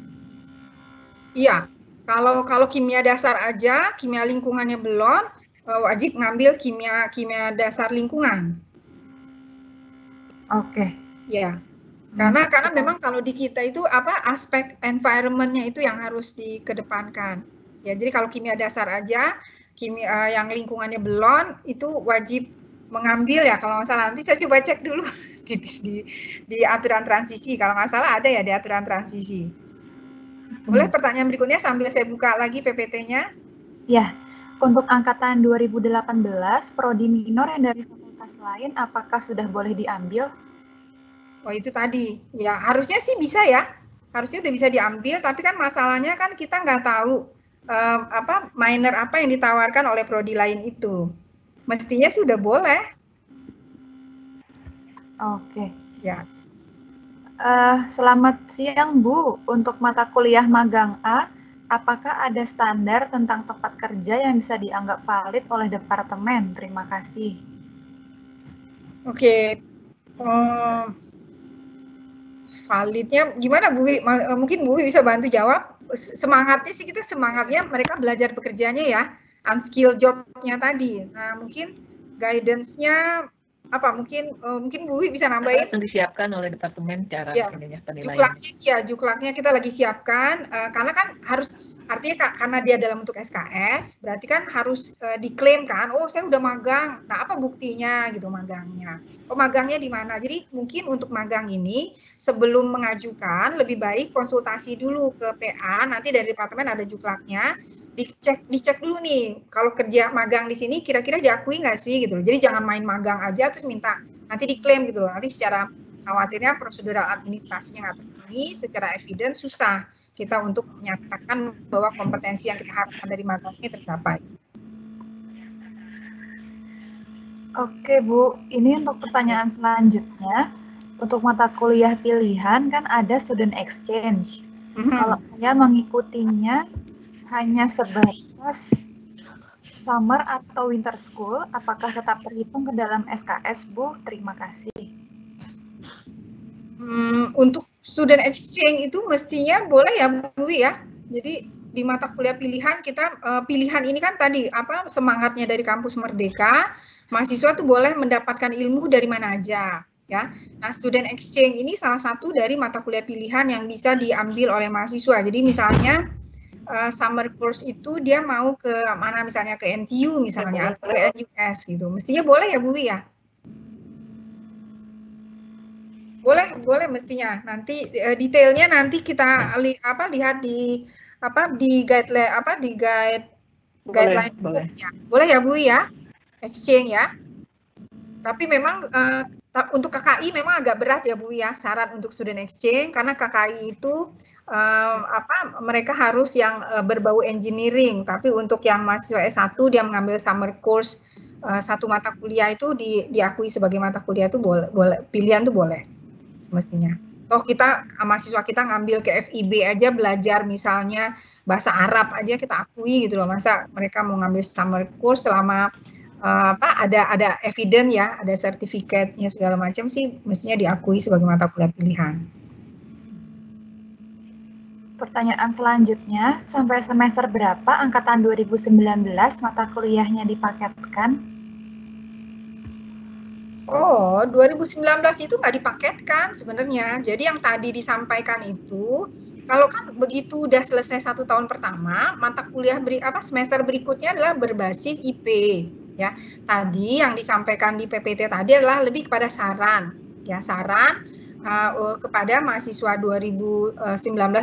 Iya, kalau kimia dasar aja, kimia lingkungannya belum, wajib ngambil kimia dasar lingkungan. Oke. Ya, karena memang kalau di kita itu aspek environment-nya itu yang harus dikedepankan. Ya, jadi kalau kimia dasar aja, kimia yang lingkungannya belum itu wajib mengambil ya, kalau nggak salah. Nanti saya coba cek dulu di aturan transisi. Kalau nggak salah ada ya di aturan transisi. Boleh pertanyaan berikutnya sambil saya buka lagi PPT-nya? Ya, untuk angkatan 2018, prodi minor yang dari fakultas lain apakah sudah boleh diambil? Oh, itu tadi. Ya, harusnya sih bisa ya. Harusnya udah bisa diambil, tapi kan masalahnya kan kita nggak tahu minor apa yang ditawarkan oleh prodi lain itu. Mestinya sih udah boleh. Oke. Ya. Selamat siang, Bu. Untuk mata kuliah magang A, apakah ada standar tentang tempat kerja yang bisa dianggap valid oleh departemen? Terima kasih. Oke. Validnya gimana, Bu? Mungkin Bu bisa bantu jawab. Semangatnya sih kita semangatnya mereka belajar bekerjanya ya, unskilled job-nya tadi. Nah, mungkin guidance-nya apa? Mungkin Bu bisa nambahin. Yang disiapkan oleh departemen cara ya, penilaiannya. Juklaknya kita lagi siapkan, karena kan harus, artinya karena dia dalam bentuk SKS, berarti kan harus diklaim kan, oh saya udah magang, nah apa buktinya gitu magangnya, oh magangnya di mana. Jadi mungkin untuk magang ini sebelum mengajukan lebih baik konsultasi dulu ke PA, nanti dari departemen ada juklaknya, dicek dulu nih, kalau kerja magang di sini kira-kira diakui nggak sih gitu. Jadi jangan main magang aja terus minta nanti diklaim gitu loh, nanti secara khawatirnya prosedural administrasinya nggak terpenuhi, secara evidence susah kita untuk menyatakan bahwa kompetensi yang kita harapkan dari magang ini tercapai. Oke, Bu. Ini untuk pertanyaan selanjutnya. Untuk mata kuliah pilihan kan ada student exchange. Kalau saya mengikutinya hanya sebatas summer atau winter school, apakah tetap terhitung ke dalam SKS, Bu? Terima kasih. Untuk student exchange itu mestinya boleh ya, Bu ya. Jadi di mata kuliah pilihan kita pilihan ini kan tadi semangatnya dari kampus Merdeka, mahasiswa tuh boleh mendapatkan ilmu dari mana aja ya. Nah, student exchange ini salah satu dari mata kuliah pilihan yang bisa diambil oleh mahasiswa. Jadi misalnya summer course itu dia mau ke mana, misalnya ke NTU misalnya, atau ke NUS gitu. Mestinya boleh ya, Bu ya? Boleh mestinya. Nanti detailnya nanti kita lihat di guideline ya. Boleh ya, Bu ya? Exchange ya. Tapi memang untuk KKI memang agak berat ya, Bu ya, syarat untuk student exchange, karena KKI itu mereka harus yang berbau engineering, tapi untuk yang mahasiswa S1 dia mengambil summer course satu mata kuliah itu diakui sebagai mata kuliah itu boleh, pilihan tuh boleh semestinya. Toh kita mahasiswa kita ngambil ke FIB aja belajar misalnya bahasa Arab aja kita akui gitu loh, masa mereka mau ngambil summer course selama ada evidence ya, ada sertifikatnya segala macam sih mestinya diakui sebagai mata kuliah pilihan. Pertanyaan selanjutnya, sampai semester berapa angkatan 2019 mata kuliahnya dipaketkan? Oh, 2019 itu nggak dipaketkan sebenarnya. Jadi yang tadi disampaikan itu, kalau kan begitu udah selesai 1 tahun pertama, mata kuliah semester berikutnya adalah berbasis IP. Ya, tadi yang disampaikan di PPT tadi adalah lebih kepada saran, ya saran kepada mahasiswa 2019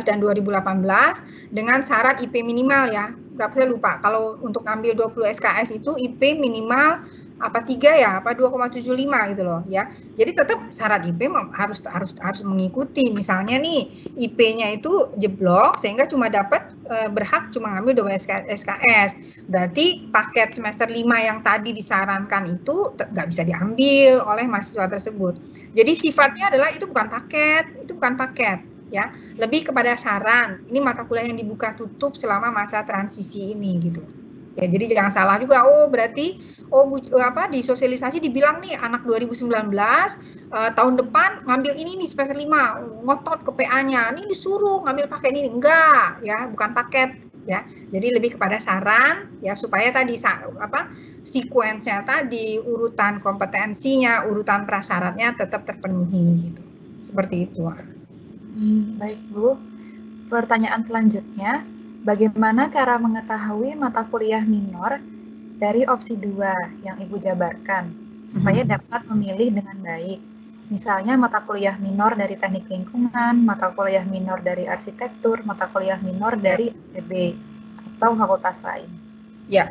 dan 2018 dengan syarat IP minimal ya. Berapa saya lupa. Kalau untuk ngambil 20 SKS itu IP minimal 3 ya, 2,75 gitu loh ya. Jadi tetap syarat IP harus mengikuti. Misalnya nih IP-nya itu jeblok sehingga cuma dapat berhak cuma ngambil 12 SKS. Berarti paket semester 5 yang tadi disarankan itu nggak bisa diambil oleh mahasiswa tersebut. Jadi sifatnya adalah itu bukan paket ya. Lebih kepada saran. Ini mata kuliah yang dibuka tutup selama masa transisi ini gitu. Ya, jadi jangan salah juga. Oh, berarti di sosialisasi dibilang nih anak 2019 tahun depan ngambil ini nih semester 5, ngotot ke PA-nya. Ini disuruh ngambil paket ini. Enggak, ya, bukan paket ya. Jadi lebih kepada saran ya supaya tadi sequence-nya tadi, urutan kompetensinya, urutan prasyaratnya tetap terpenuhi gitu. Seperti itu. Baik, Bu. Pertanyaan selanjutnya, bagaimana cara mengetahui mata kuliah minor dari opsi 2 yang Ibu jabarkan, supaya dapat memilih dengan baik? Misalnya mata kuliah minor dari teknik lingkungan, mata kuliah minor dari arsitektur, mata kuliah minor dari STB, atau fakultas lain. Ya.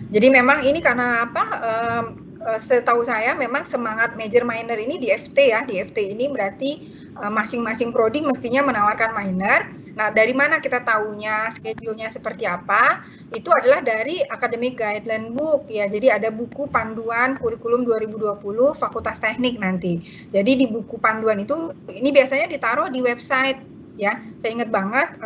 Jadi memang ini karena setahu saya memang semangat major minor ini di FT ya. Di FT ini berarti masing-masing prodi mestinya menawarkan minor. Nah, dari mana kita tahunya schedule-nya seperti apa? Itu adalah dari Academic Guideline Book ya. Jadi ada buku panduan kurikulum 2020 Fakultas Teknik nanti. Jadi di buku panduan itu ini biasanya ditaruh di website ya. Saya ingat banget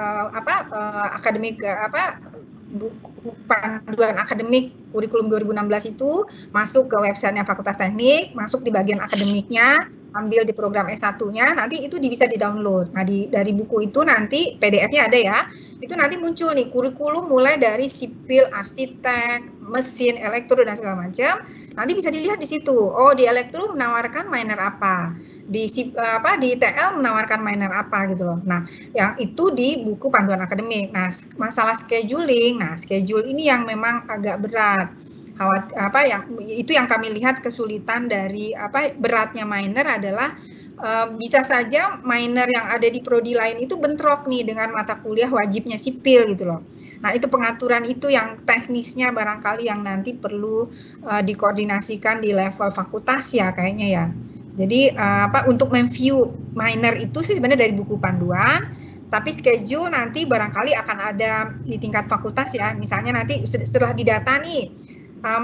buku panduan akademik kurikulum 2016 itu masuk ke websitenya Fakultas Teknik, masuk di bagian akademiknya, ambil di program S1-nya, nanti itu bisa di-download. Nah, dari buku itu nanti PDF-nya ada ya, itu nanti muncul nih kurikulum mulai dari sipil, arsitek, mesin, elektro, dan segala macam. Nanti bisa dilihat di situ, oh di elektro menawarkan minor apa, di TL menawarkan minor apa gitu loh. Nah, yang itu di buku panduan akademik. Nah, masalah scheduling, schedule ini yang memang agak berat. Itu yang kami lihat kesulitan dari beratnya minor adalah bisa saja minor yang ada di prodi lain itu bentrok nih dengan mata kuliah wajibnya sipil gitu loh. Nah, itu pengaturan itu yang teknisnya barangkali yang nanti perlu dikoordinasikan di level fakultas ya kayaknya ya. Jadi untuk memview minor itu sih sebenarnya dari buku panduan, tapi schedule nanti barangkali akan ada di tingkat fakultas ya. Misalnya nanti setelah didata nih,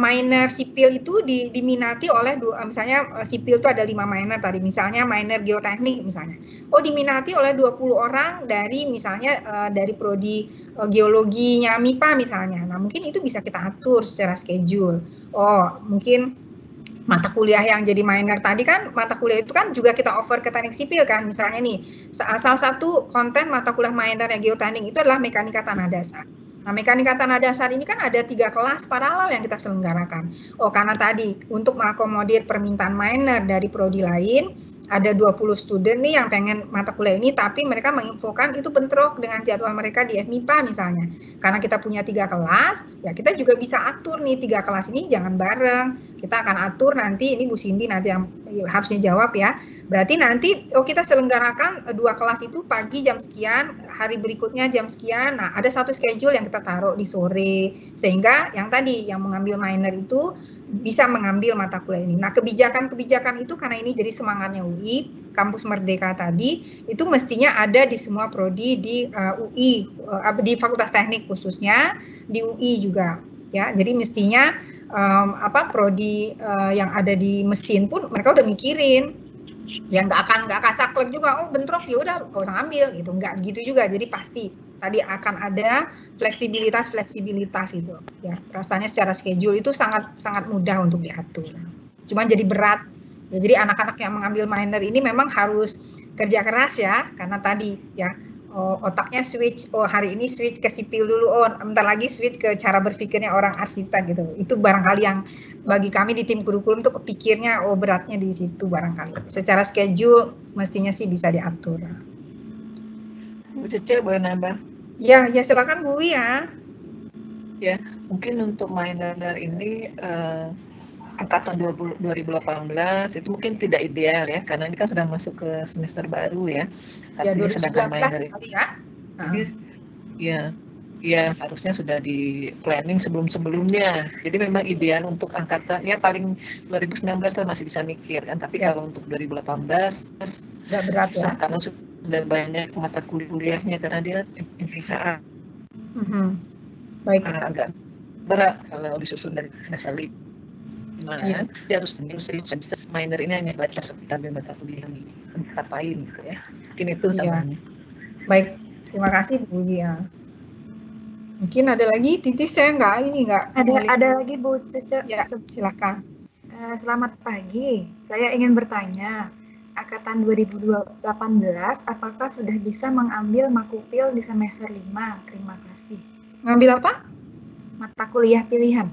minor sipil itu diminati oleh misalnya sipil itu ada 5 minor tadi, misalnya minor geoteknik misalnya. Oh, diminati oleh 20 orang dari misalnya dari prodi geologinya MIPA misalnya. Nah, mungkin itu bisa kita atur secara schedule. Oh, mungkin mata kuliah yang jadi minor tadi kan, mata kuliah itu kan juga kita offer ke teknik sipil kan, misalnya nih, salah satu konten mata kuliah minor yang geoteknik itu adalah mekanika tanah dasar. Nah, mekanika tanah dasar ini kan ada 3 kelas paralel yang kita selenggarakan. Oh, karena tadi untuk mengakomodir permintaan minor dari prodi lain, ada 20 student nih yang pengen mata kuliah ini, tapi mereka menginfokan itu bentrok dengan jadwal mereka di FMIPA misalnya. Karena kita punya 3 kelas, ya kita juga bisa atur nih 3 kelas ini jangan bareng. Kita akan atur nanti, ini Bu Cindy nanti yang harusnya jawab ya. Berarti nanti kita selenggarakan 2 kelas itu pagi jam sekian, hari berikutnya jam sekian. Nah, ada satu schedule yang kita taruh di sore, sehingga yang tadi yang mengambil minor itu bisa mengambil mata kuliah ini. Nah, kebijakan-kebijakan itu karena ini jadi semangatnya UI, Kampus Merdeka tadi, itu mestinya ada di semua prodi di UI, di Fakultas Teknik khususnya, di UI juga. Ya, jadi mestinya prodi yang ada di mesin pun mereka udah mikirin. Ya nggak akan saklek juga, oh bentrok ya udah nggak usah ambil gitu, nggak gitu juga. Jadi pasti tadi akan ada fleksibilitas gitu ya. Rasanya secara schedule itu sangat mudah untuk diatur, cuman jadi berat ya. Jadi anak-anak yang mengambil minor ini memang harus kerja keras ya, karena tadi ya otaknya switch, hari ini switch ke sipil dulu, bentar lagi switch ke cara berpikirnya orang arsitek gitu. Itu barangkali yang bagi kami di tim kurikulum tuh kepikirnya beratnya di situ barangkali. Secara schedule mestinya sih bisa diatur. Bu Cece boleh nambah? Ya silakan Bu ya. Ya, mungkin untuk minor ini angkatan 2018 itu mungkin tidak ideal ya, karena ini kan sudah masuk ke semester baru ya. Ya 2019 kali ya. Jadi, ya harusnya sudah di planning sebelumnya. Jadi memang ideal untuk angkatan ya paling 2019 kan masih bisa mikir kan, tapi kalau untuk 2018 udah berat susah ya. Karena sudah banyak mata kuliahnya karena dia MPH. Baik. Agak berat kalau disusun dari semester 5. Nah, dia harus bisa minor ini hanya baca sekitar mata kuliah yang tempat lain gitu ya. Mungkin itu tambahannya. Baik, terima kasih Bu ya. Mungkin ada lagi, Titis saya nggak. Ada lagi Bu Cece. Ya, silakan. Selamat pagi, saya ingin bertanya, Angkatan 2018 apakah sudah bisa mengambil makupil di semester 5? Terima kasih. Ngambil apa? Mata kuliah pilihan.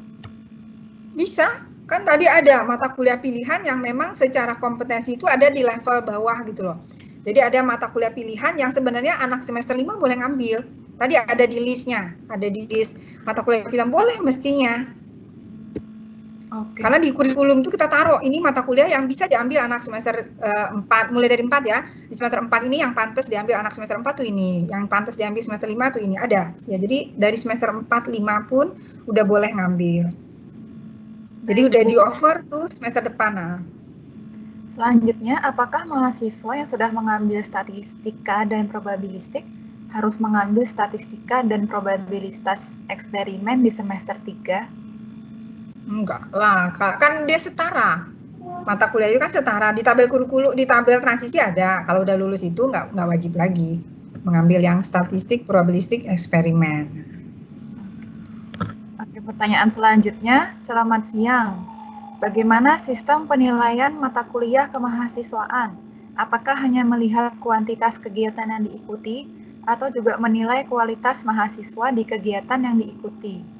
Bisa, kan tadi ada mata kuliah pilihan yang memang secara kompetensi itu ada di level bawah gitu loh. Jadi ada mata kuliah pilihan yang sebenarnya anak semester 5 boleh ngambil. Tadi ada di listnya, ada di list mata kuliah pilihan, boleh mestinya. Oke. Karena di kurikulum itu kita taruh, ini mata kuliah yang bisa diambil anak semester 4, mulai dari 4 ya. Di semester 4 ini yang pantas diambil anak semester 4 tuh ini, yang pantas diambil semester 5 tuh ini, ada. Ya, jadi dari semester 4, 5 pun udah boleh ngambil. Jadi udah di-offer tuh semester depan. Nah. Selanjutnya, apakah mahasiswa yang sudah mengambil statistika dan probabilistik harus mengambil statistika dan probabilitas eksperimen di semester 3? Enggak lah, kan dia setara. Mata kuliah itu kan setara. Di tabel kurikulum, di tabel transisi ada. Kalau udah lulus itu nggak wajib lagi mengambil yang statistik, probabilistik, eksperimen. Oke, pertanyaan selanjutnya. Selamat siang. Bagaimana sistem penilaian mata kuliah kemahasiswaan? Apakah hanya melihat kuantitas kegiatan yang diikuti atau juga menilai kualitas mahasiswa di kegiatan yang diikuti?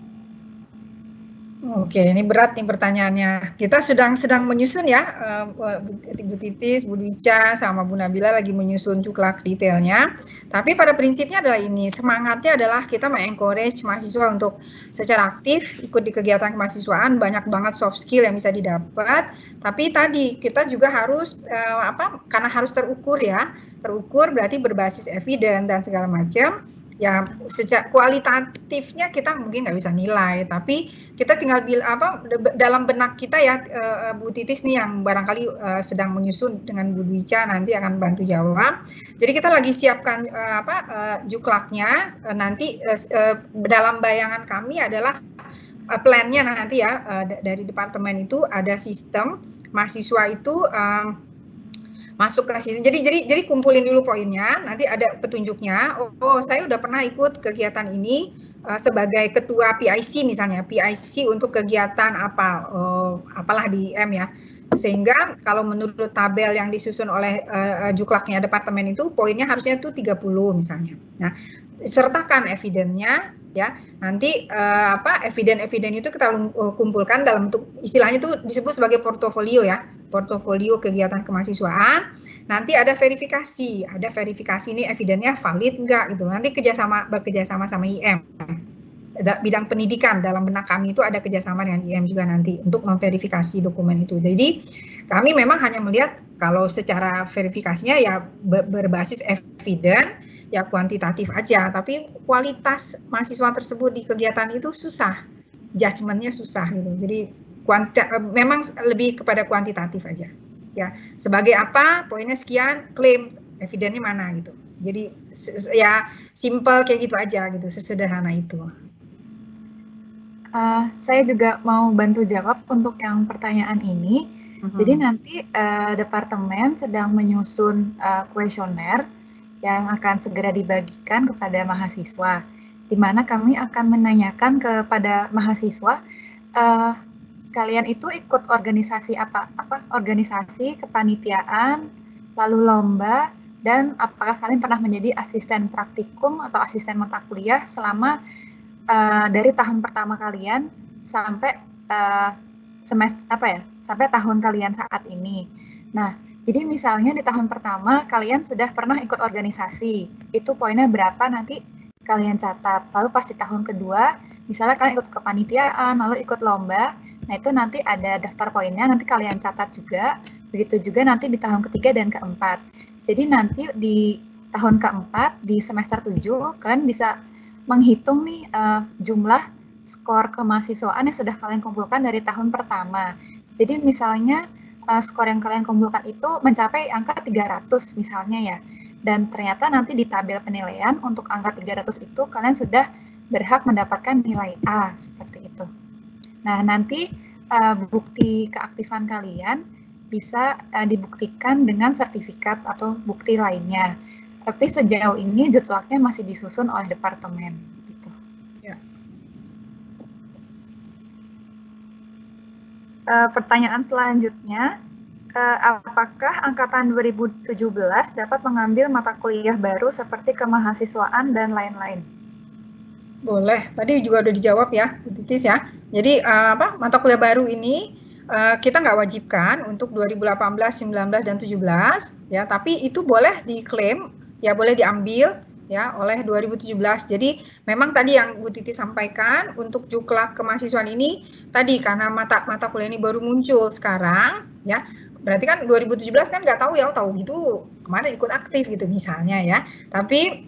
Oke, ini berat nih pertanyaannya. Kita sedang menyusun ya, Bu Titis, Bu Dwica, sama Bu Nabila lagi menyusun cuklak detailnya. Tapi pada prinsipnya adalah ini, semangatnya adalah kita mengencourage mahasiswa untuk secara aktif ikut di kegiatan kemahasiswaan, banyak banget soft skill yang bisa didapat. Tapi tadi kita juga harus karena harus terukur ya, terukur berarti berbasis evidence dan segala macam. Ya, secara kualitatifnya kita mungkin nggak bisa nilai, tapi kita tinggal dalam benak kita ya, Bu Titis nih yang barangkali sedang menyusun dengan Bu Dwica nanti akan bantu jawab. Jadi kita lagi siapkan juklaknya, nanti dalam bayangan kami adalah plan-nya nanti ya, dari departemen itu ada sistem mahasiswa itu masuk ke sini. Jadi kumpulin dulu poinnya, nanti ada petunjuknya. Oh, saya udah pernah ikut kegiatan ini sebagai ketua PIC misalnya, PIC untuk kegiatan apalah di IM ya. Sehingga kalau menurut tabel yang disusun oleh juklaknya departemen itu poinnya harusnya itu 30 misalnya. Nah, sertakan evidennya ya. Nanti eviden itu kita kumpulkan dalam bentuk, istilahnya itu disebut sebagai portofolio ya. Portofolio kegiatan kemahasiswaan, nanti ada verifikasi ini evidennya valid enggak gitu. Nanti bekerjasama sama IM. Bidang pendidikan dalam benak kami itu ada kerjasama dengan IM juga nanti untuk memverifikasi dokumen itu. Jadi kami memang hanya melihat kalau secara verifikasinya ya berbasis eviden, ya kuantitatif aja, tapi kualitas mahasiswa tersebut di kegiatan itu susah, judgement-nya susah gitu. Jadi memang lebih kepada kuantitatif aja. Ya, sebagai apa? Poinnya sekian, klaim evidennya mana gitu. Jadi ya simple kayak gitu aja gitu, sesederhana itu. Saya juga mau bantu jawab untuk yang pertanyaan ini. Jadi nanti departemen sedang menyusun kuesioner yang akan segera dibagikan kepada mahasiswa, di mana kami akan menanyakan kepada mahasiswa, kalian itu ikut organisasi apa organisasi kepanitiaan, lalu lomba, dan apakah kalian pernah menjadi asisten praktikum atau asisten mata kuliah selama dari tahun pertama kalian sampai sampai tahun kalian saat ini. Nah, jadi misalnya di tahun pertama kalian sudah pernah ikut organisasi, itu poinnya berapa nanti kalian catat. Lalu pas di tahun kedua, misalnya kalian ikut kepanitiaan, lalu ikut lomba, nah itu nanti ada daftar poinnya, nanti kalian catat juga. Begitu juga nanti di tahun ketiga dan keempat. Jadi nanti di tahun keempat, di semester 7, kalian bisa menghitung nih jumlah skor kemahasiswaan yang sudah kalian kumpulkan dari tahun pertama. Jadi misalnya skor yang kalian kumpulkan itu mencapai angka 300 misalnya ya. Dan ternyata nanti di tabel penilaian untuk angka 300 itu kalian sudah berhak mendapatkan nilai A, seperti itu. Nah, nanti bukti keaktifan kalian bisa dibuktikan dengan sertifikat atau bukti lainnya. Tapi sejauh ini jadwalnya masih disusun oleh departemen. Gitu. Ya. Pertanyaan selanjutnya, apakah angkatan 2017 dapat mengambil mata kuliah baru seperti kemahasiswaan dan lain-lain? Boleh, tadi juga udah dijawab ya, Bu Titis ya. Jadi mata kuliah baru ini kita nggak wajibkan untuk 2018, 19, dan 17 ya, tapi itu boleh diklaim ya, boleh diambil ya oleh 2017. Jadi memang tadi yang Bu Titi sampaikan untuk juklak kemahasiswaan ini tadi karena mata kuliah ini baru muncul sekarang ya. Berarti kan 2017 kan nggak tahu ya, tahu gitu kemarin ikut aktif gitu misalnya ya. Tapi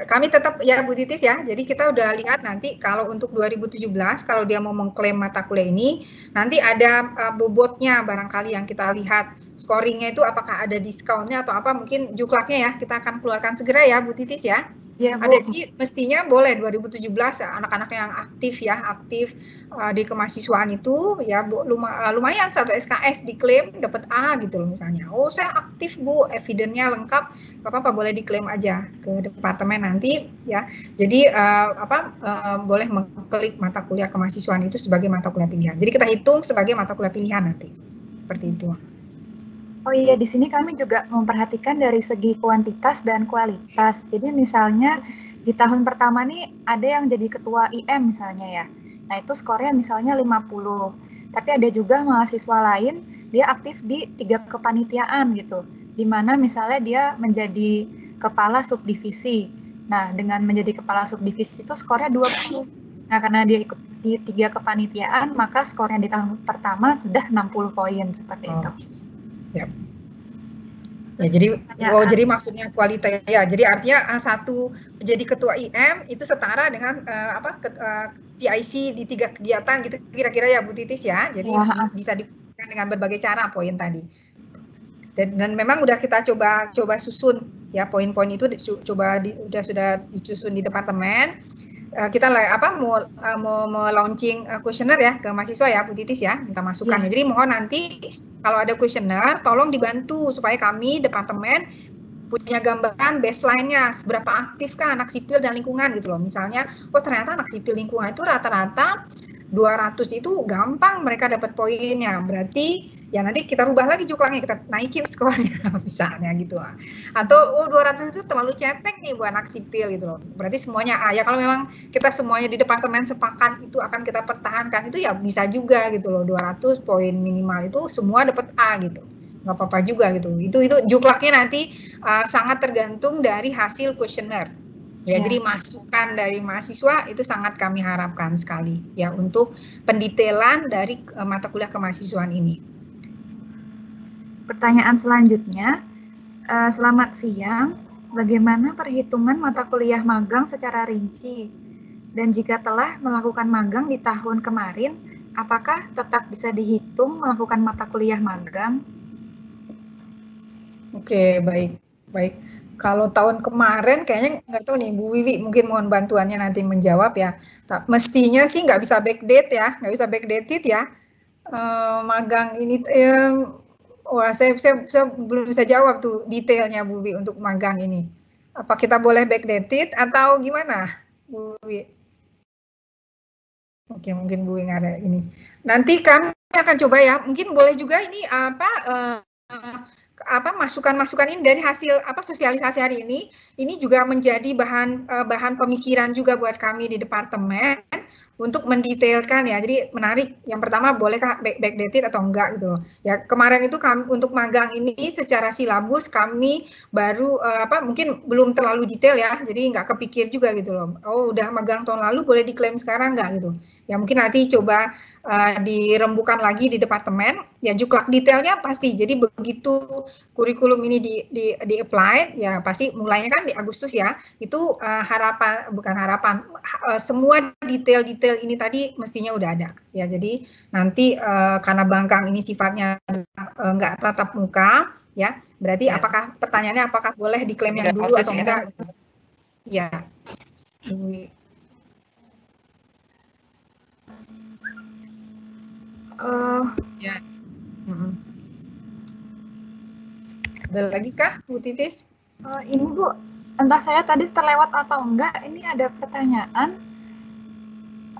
kami tetap ya Bu Titis ya, jadi kita udah lihat nanti kalau untuk 2017 kalau dia mau mengklaim mata kuliah ini nanti ada bobotnya barangkali yang kita lihat scoringnya itu apakah ada diskonnya atau apa, mungkin juklaknya ya kita akan keluarkan segera ya Bu Titis ya. Ya, Bu. Ada, jadi mestinya boleh 2017 ya, anak-anak yang aktif di kemahasiswaan itu ya Bu, lumayan 1 SKS diklaim dapat A gitu loh misalnya. Oh saya aktif Bu, evidennya lengkap, nggak apa-apa boleh diklaim aja ke departemen nanti ya. Jadi boleh mengklik mata kuliah kemahasiswaan itu sebagai mata kuliah pilihan. Jadi kita hitung sebagai mata kuliah pilihan nanti. Seperti itu. Oh iya, di sini kami juga memperhatikan dari segi kuantitas dan kualitas. Jadi misalnya di tahun pertama nih ada yang jadi ketua IM misalnya ya. Nah itu skornya misalnya 50. Tapi ada juga mahasiswa lain, dia aktif di 3 kepanitiaan gitu. Di mana misalnya dia menjadi kepala subdivisi. Nah dengan menjadi kepala subdivisi itu skornya 20. Nah karena dia ikut di 3 kepanitiaan, maka skornya di tahun pertama sudah 60 poin seperti itu. Ya. Ya, jadi maksudnya kualitas ya. Jadi artinya satu jadi ketua IM itu setara dengan PIC di 3 kegiatan gitu kira-kira ya Bu Titis ya. Jadi bisa dibuktikan dengan berbagai cara poin tadi. Dan memang udah kita coba susun ya poin-poin itu sudah disusun di departemen. Kita mau launching kuesioner ya ke mahasiswa ya Bu Titis ya, minta masukan. Jadi mohon nanti kalau ada kuesioner tolong dibantu supaya kami departemen punya gambaran baseline-nya seberapa aktifkah anak sipil dan lingkungan gitu loh. Misalnya ternyata anak sipil lingkungan itu rata-rata 200 itu gampang mereka dapat poinnya. Berarti ya nanti kita rubah lagi juklaknya, kita naikin skornya misalnya gitu. Atau 200 itu terlalu cetek nih buat anak sipil gitu loh. Berarti semuanya A. Ya kalau memang kita semuanya di departemen sepakat itu akan kita pertahankan, itu ya bisa juga gitu loh. 200 poin minimal itu semua dapat A gitu. Nggak apa-apa juga gitu. Itu juklaknya nanti sangat tergantung dari hasil kuesioner. Ya, jadi masukan dari mahasiswa itu sangat kami harapkan sekali ya untuk pendetailan dari mata kuliah kemahasiswaan ini. Pertanyaan selanjutnya, selamat siang, bagaimana perhitungan mata kuliah magang secara rinci? Dan jika telah melakukan magang di tahun kemarin, apakah tetap bisa dihitung melakukan mata kuliah magang? Oke, baik. Kalau tahun kemarin kayaknya nggak tahu nih Bu Wiwi, mungkin mohon bantuannya nanti menjawab ya. Mestinya sih nggak bisa backdate ya, nggak bisa backdated ya. Magang ini, wah saya belum bisa jawab tuh detailnya Bu Wiwi untuk magang ini. Apa kita boleh backdated atau gimana Bu Wiwi? Oke, mungkin Bu Wiwi nggak ada ini. Nanti kami akan coba ya, mungkin boleh juga ini masukan-masukan ini dari hasil sosialisasi hari ini juga menjadi bahan pemikiran juga buat kami di departemen untuk mendetailkan ya. Jadi menarik. Yang pertama bolehkah backdated atau enggak gitu loh. Ya kemarin itu kami untuk magang ini secara silabus kami baru mungkin belum terlalu detail ya. Jadi nggak kepikir juga gitu loh. Oh udah magang tahun lalu boleh diklaim sekarang enggak gitu. Ya mungkin nanti coba dirembukan lagi di departemen, ya juklak detailnya pasti. Jadi begitu kurikulum ini di apply, ya pasti mulainya kan di Agustus ya. Itu semua detail-detail ini tadi mestinya udah ada. Ya jadi nanti karena magang ini sifatnya nggak tatap muka, ya berarti apakah pertanyaannya apakah boleh diklaim yang dulu atau enggak? Ya. Ya. Ada lagi kah Bu Titis? Ini Bu, entah saya tadi terlewat atau enggak, ini ada pertanyaan.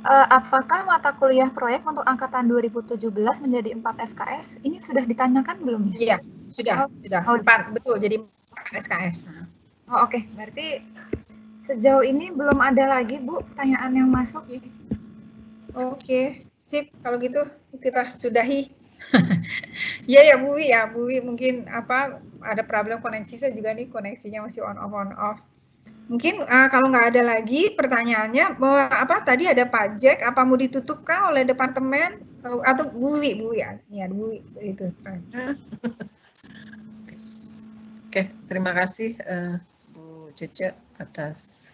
apakah mata kuliah proyek untuk angkatan 2017 menjadi 4 SKS? Ini sudah ditanyakan belum ya? Iya, sudah. 4, betul. Jadi 4 SKS. Oh, oke. Berarti sejauh ini belum ada lagi, Bu, pertanyaan yang masuk. Oke, sip. Kalau gitu kita sudahi. Iya ya Bu Wi mungkin ada problem koneksi saya juga nih, koneksinya masih on off. Mungkin kalau nggak ada lagi pertanyaannya, tadi ada pajak, apa mau ditutupkah oleh departemen atau Bu Wi ya? Iya, Bu Wi itu. Oke, terima kasih Bu Cece atas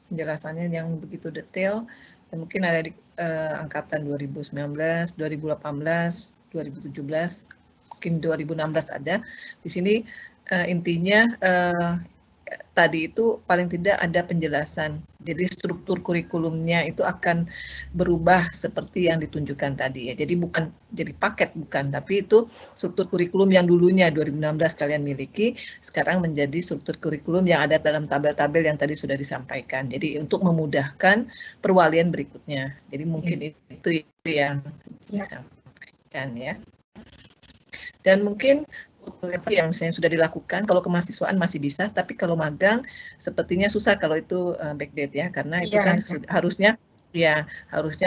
penjelasannya yang begitu detail. Dan mungkin ada di angkatan 2019, 2018, 2017, mungkin 2016 ada. Di sini intinya tadi itu paling tidak ada penjelasan. Jadi struktur kurikulumnya itu akan berubah seperti yang ditunjukkan tadi ya. Jadi bukan jadi paket bukan, tapi itu struktur kurikulum yang dulunya 2016 kalian miliki, sekarang menjadi struktur kurikulum yang ada dalam tabel-tabel yang tadi sudah disampaikan. Jadi untuk memudahkan perwalian berikutnya. Jadi mungkin itu yang disampaikan ya. Dan mungkin yang misalnya sudah dilakukan, kalau kemahasiswaan masih bisa, tapi kalau magang sepertinya susah kalau itu backdate ya, karena itu kan harusnya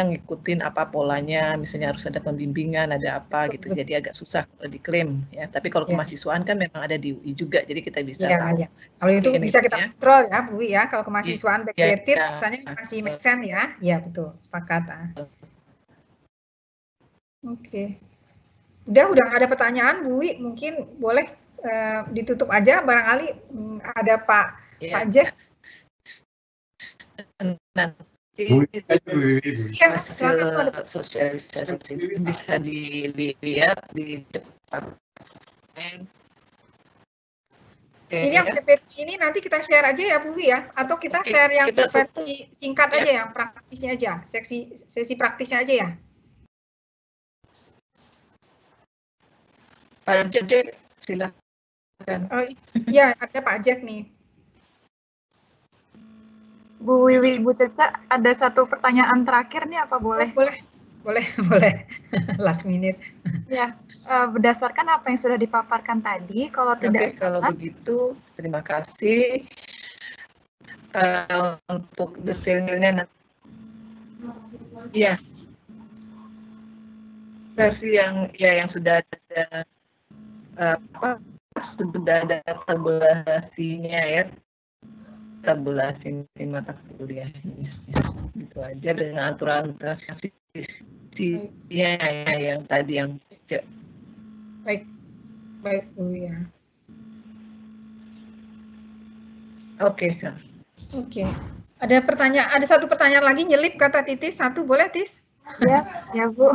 ngikutin apa polanya, misalnya harus ada pembimbingan, ada apa gitu, jadi agak susah diklaim ya. Tapi kalau kemahasiswaan kan memang ada di UI juga, jadi kita bisa tahu. Kalau itu bisa kita kontrol ya Bu ya, kalau kemahasiswaan backdated misalnya masih make sense ya. Iya betul, sepakat. Oke. Udah nggak ada pertanyaan, Bu Wi, mungkin boleh ditutup aja, barangkali ada Pak Jeff. Nanti hasil sosialisasi bisa dilihat di depan. Ini yang PPT ini nanti kita share aja ya Bu Wi ya, atau kita share yang versi singkat aja ya, praktisnya aja, sesi praktisnya aja ya. Pak Jack, silakan. Iya, ada Pak Jack nih. Bu Wiwi, Bu Ceca, ada satu pertanyaan terakhir nih, apa boleh? Boleh. Last minute. Ya, berdasarkan apa yang sudah dipaparkan tadi, kalau tidak salah. Kalau begitu, terima kasih. Untuk detailnya nanti. Iya. Versi yang sudah ada sudah ada tabulasinya ya, tabulasi mata kuliahnya gitu aja dengan aturan transaksinya yang tadi yang baik Bu ya. Oke. Ada satu pertanyaan lagi nyelip kata Titis, satu boleh Tis? Ya Bu.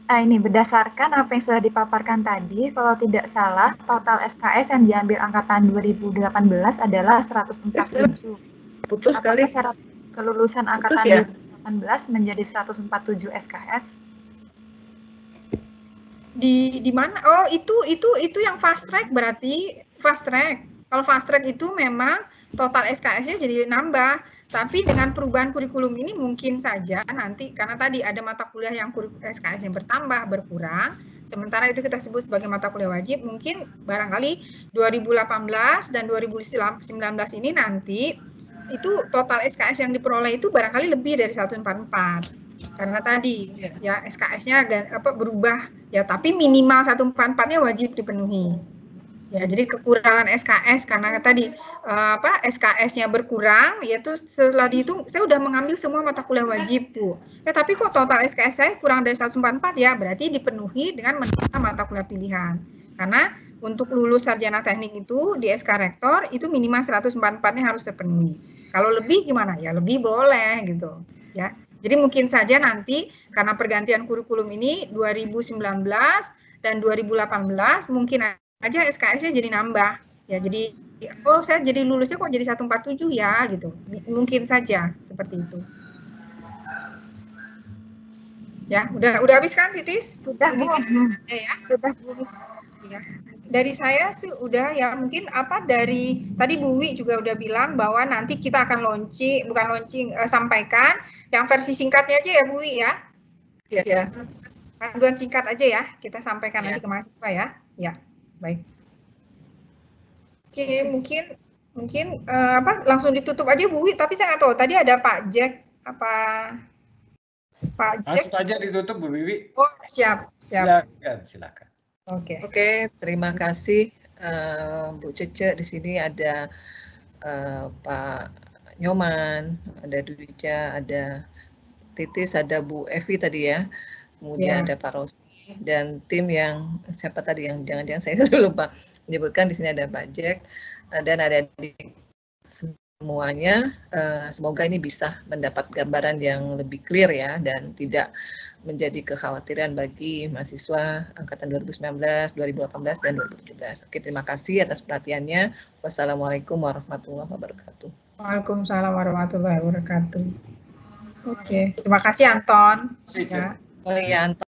Ini berdasarkan apa yang sudah dipaparkan tadi, kalau tidak salah, total SKS yang diambil angkatan 2018 adalah 147. Apakah syarat kelulusan angkatan 2018 menjadi 147 SKS? Di mana? Oh, itu yang fast track berarti fast track. Kalau fast track itu memang total SKS-nya jadi nambah. Tapi dengan perubahan kurikulum ini mungkin saja nanti, karena tadi ada mata kuliah yang SKS yang berkurang, sementara itu kita sebut sebagai mata kuliah wajib, mungkin barangkali 2018 dan 2019 ini nanti, itu total SKS yang diperoleh itu barangkali lebih dari 144. Karena tadi ya SKS-nya berubah, ya tapi minimal 144-nya wajib dipenuhi. Ya, jadi kekurangan SKS karena tadi SKS-nya berkurang, yaitu setelah dihitung saya udah mengambil semua mata kuliah wajib Bu. Tapi kok total SKS saya kurang dari 144 ya, berarti dipenuhi dengan menerima mata kuliah pilihan. Karena untuk lulus sarjana teknik itu di SK Rektor itu minimal 144-nya harus terpenuhi. Kalau lebih gimana ya? Lebih boleh gitu ya. Jadi mungkin saja nanti karena pergantian kurikulum ini 2019 dan 2018 mungkin aja SKS-nya jadi nambah ya, jadi saya jadi lulusnya kok jadi 147 ya gitu, mungkin saja seperti itu ya. Udah habis kan Titis? Sudah Bu. Ya. Sudah Bu. Ya. dari saya sih udah ya, mungkin dari tadi Bu Wi juga udah bilang bahwa nanti kita akan sampaikan yang versi singkatnya aja ya Bu Wi ya. Iya. Panduan singkat aja ya, kita sampaikan nanti ke mahasiswa ya. Ya, baik. Oke, mungkin langsung ditutup aja Bu Wi, tapi saya nggak tahu tadi ada Pak Jack apa Pak Jack? Langsung aja ditutup Bu Wiwi. Oh, siap. Silakan. Oke, terima kasih Bu Cece. Di sini ada Pak Nyoman, ada Dwija, ada Titis, ada Bu Evi tadi ya. Kemudian ada Pak Rosi dan tim yang siapa tadi yang jangan-jangan saya lupa menyebutkan. Di sini ada Pak Jack dan ada di semuanya. Semoga ini bisa mendapat gambaran yang lebih clear ya dan tidak menjadi kekhawatiran bagi mahasiswa angkatan 2019, 2018, dan 2017. Oke, terima kasih atas perhatiannya. Wassalamualaikum warahmatullahi wabarakatuh. Waalaikumsalam warahmatullahi wabarakatuh. Oke, terima kasih Anton. Ya. Oh iya, Anton.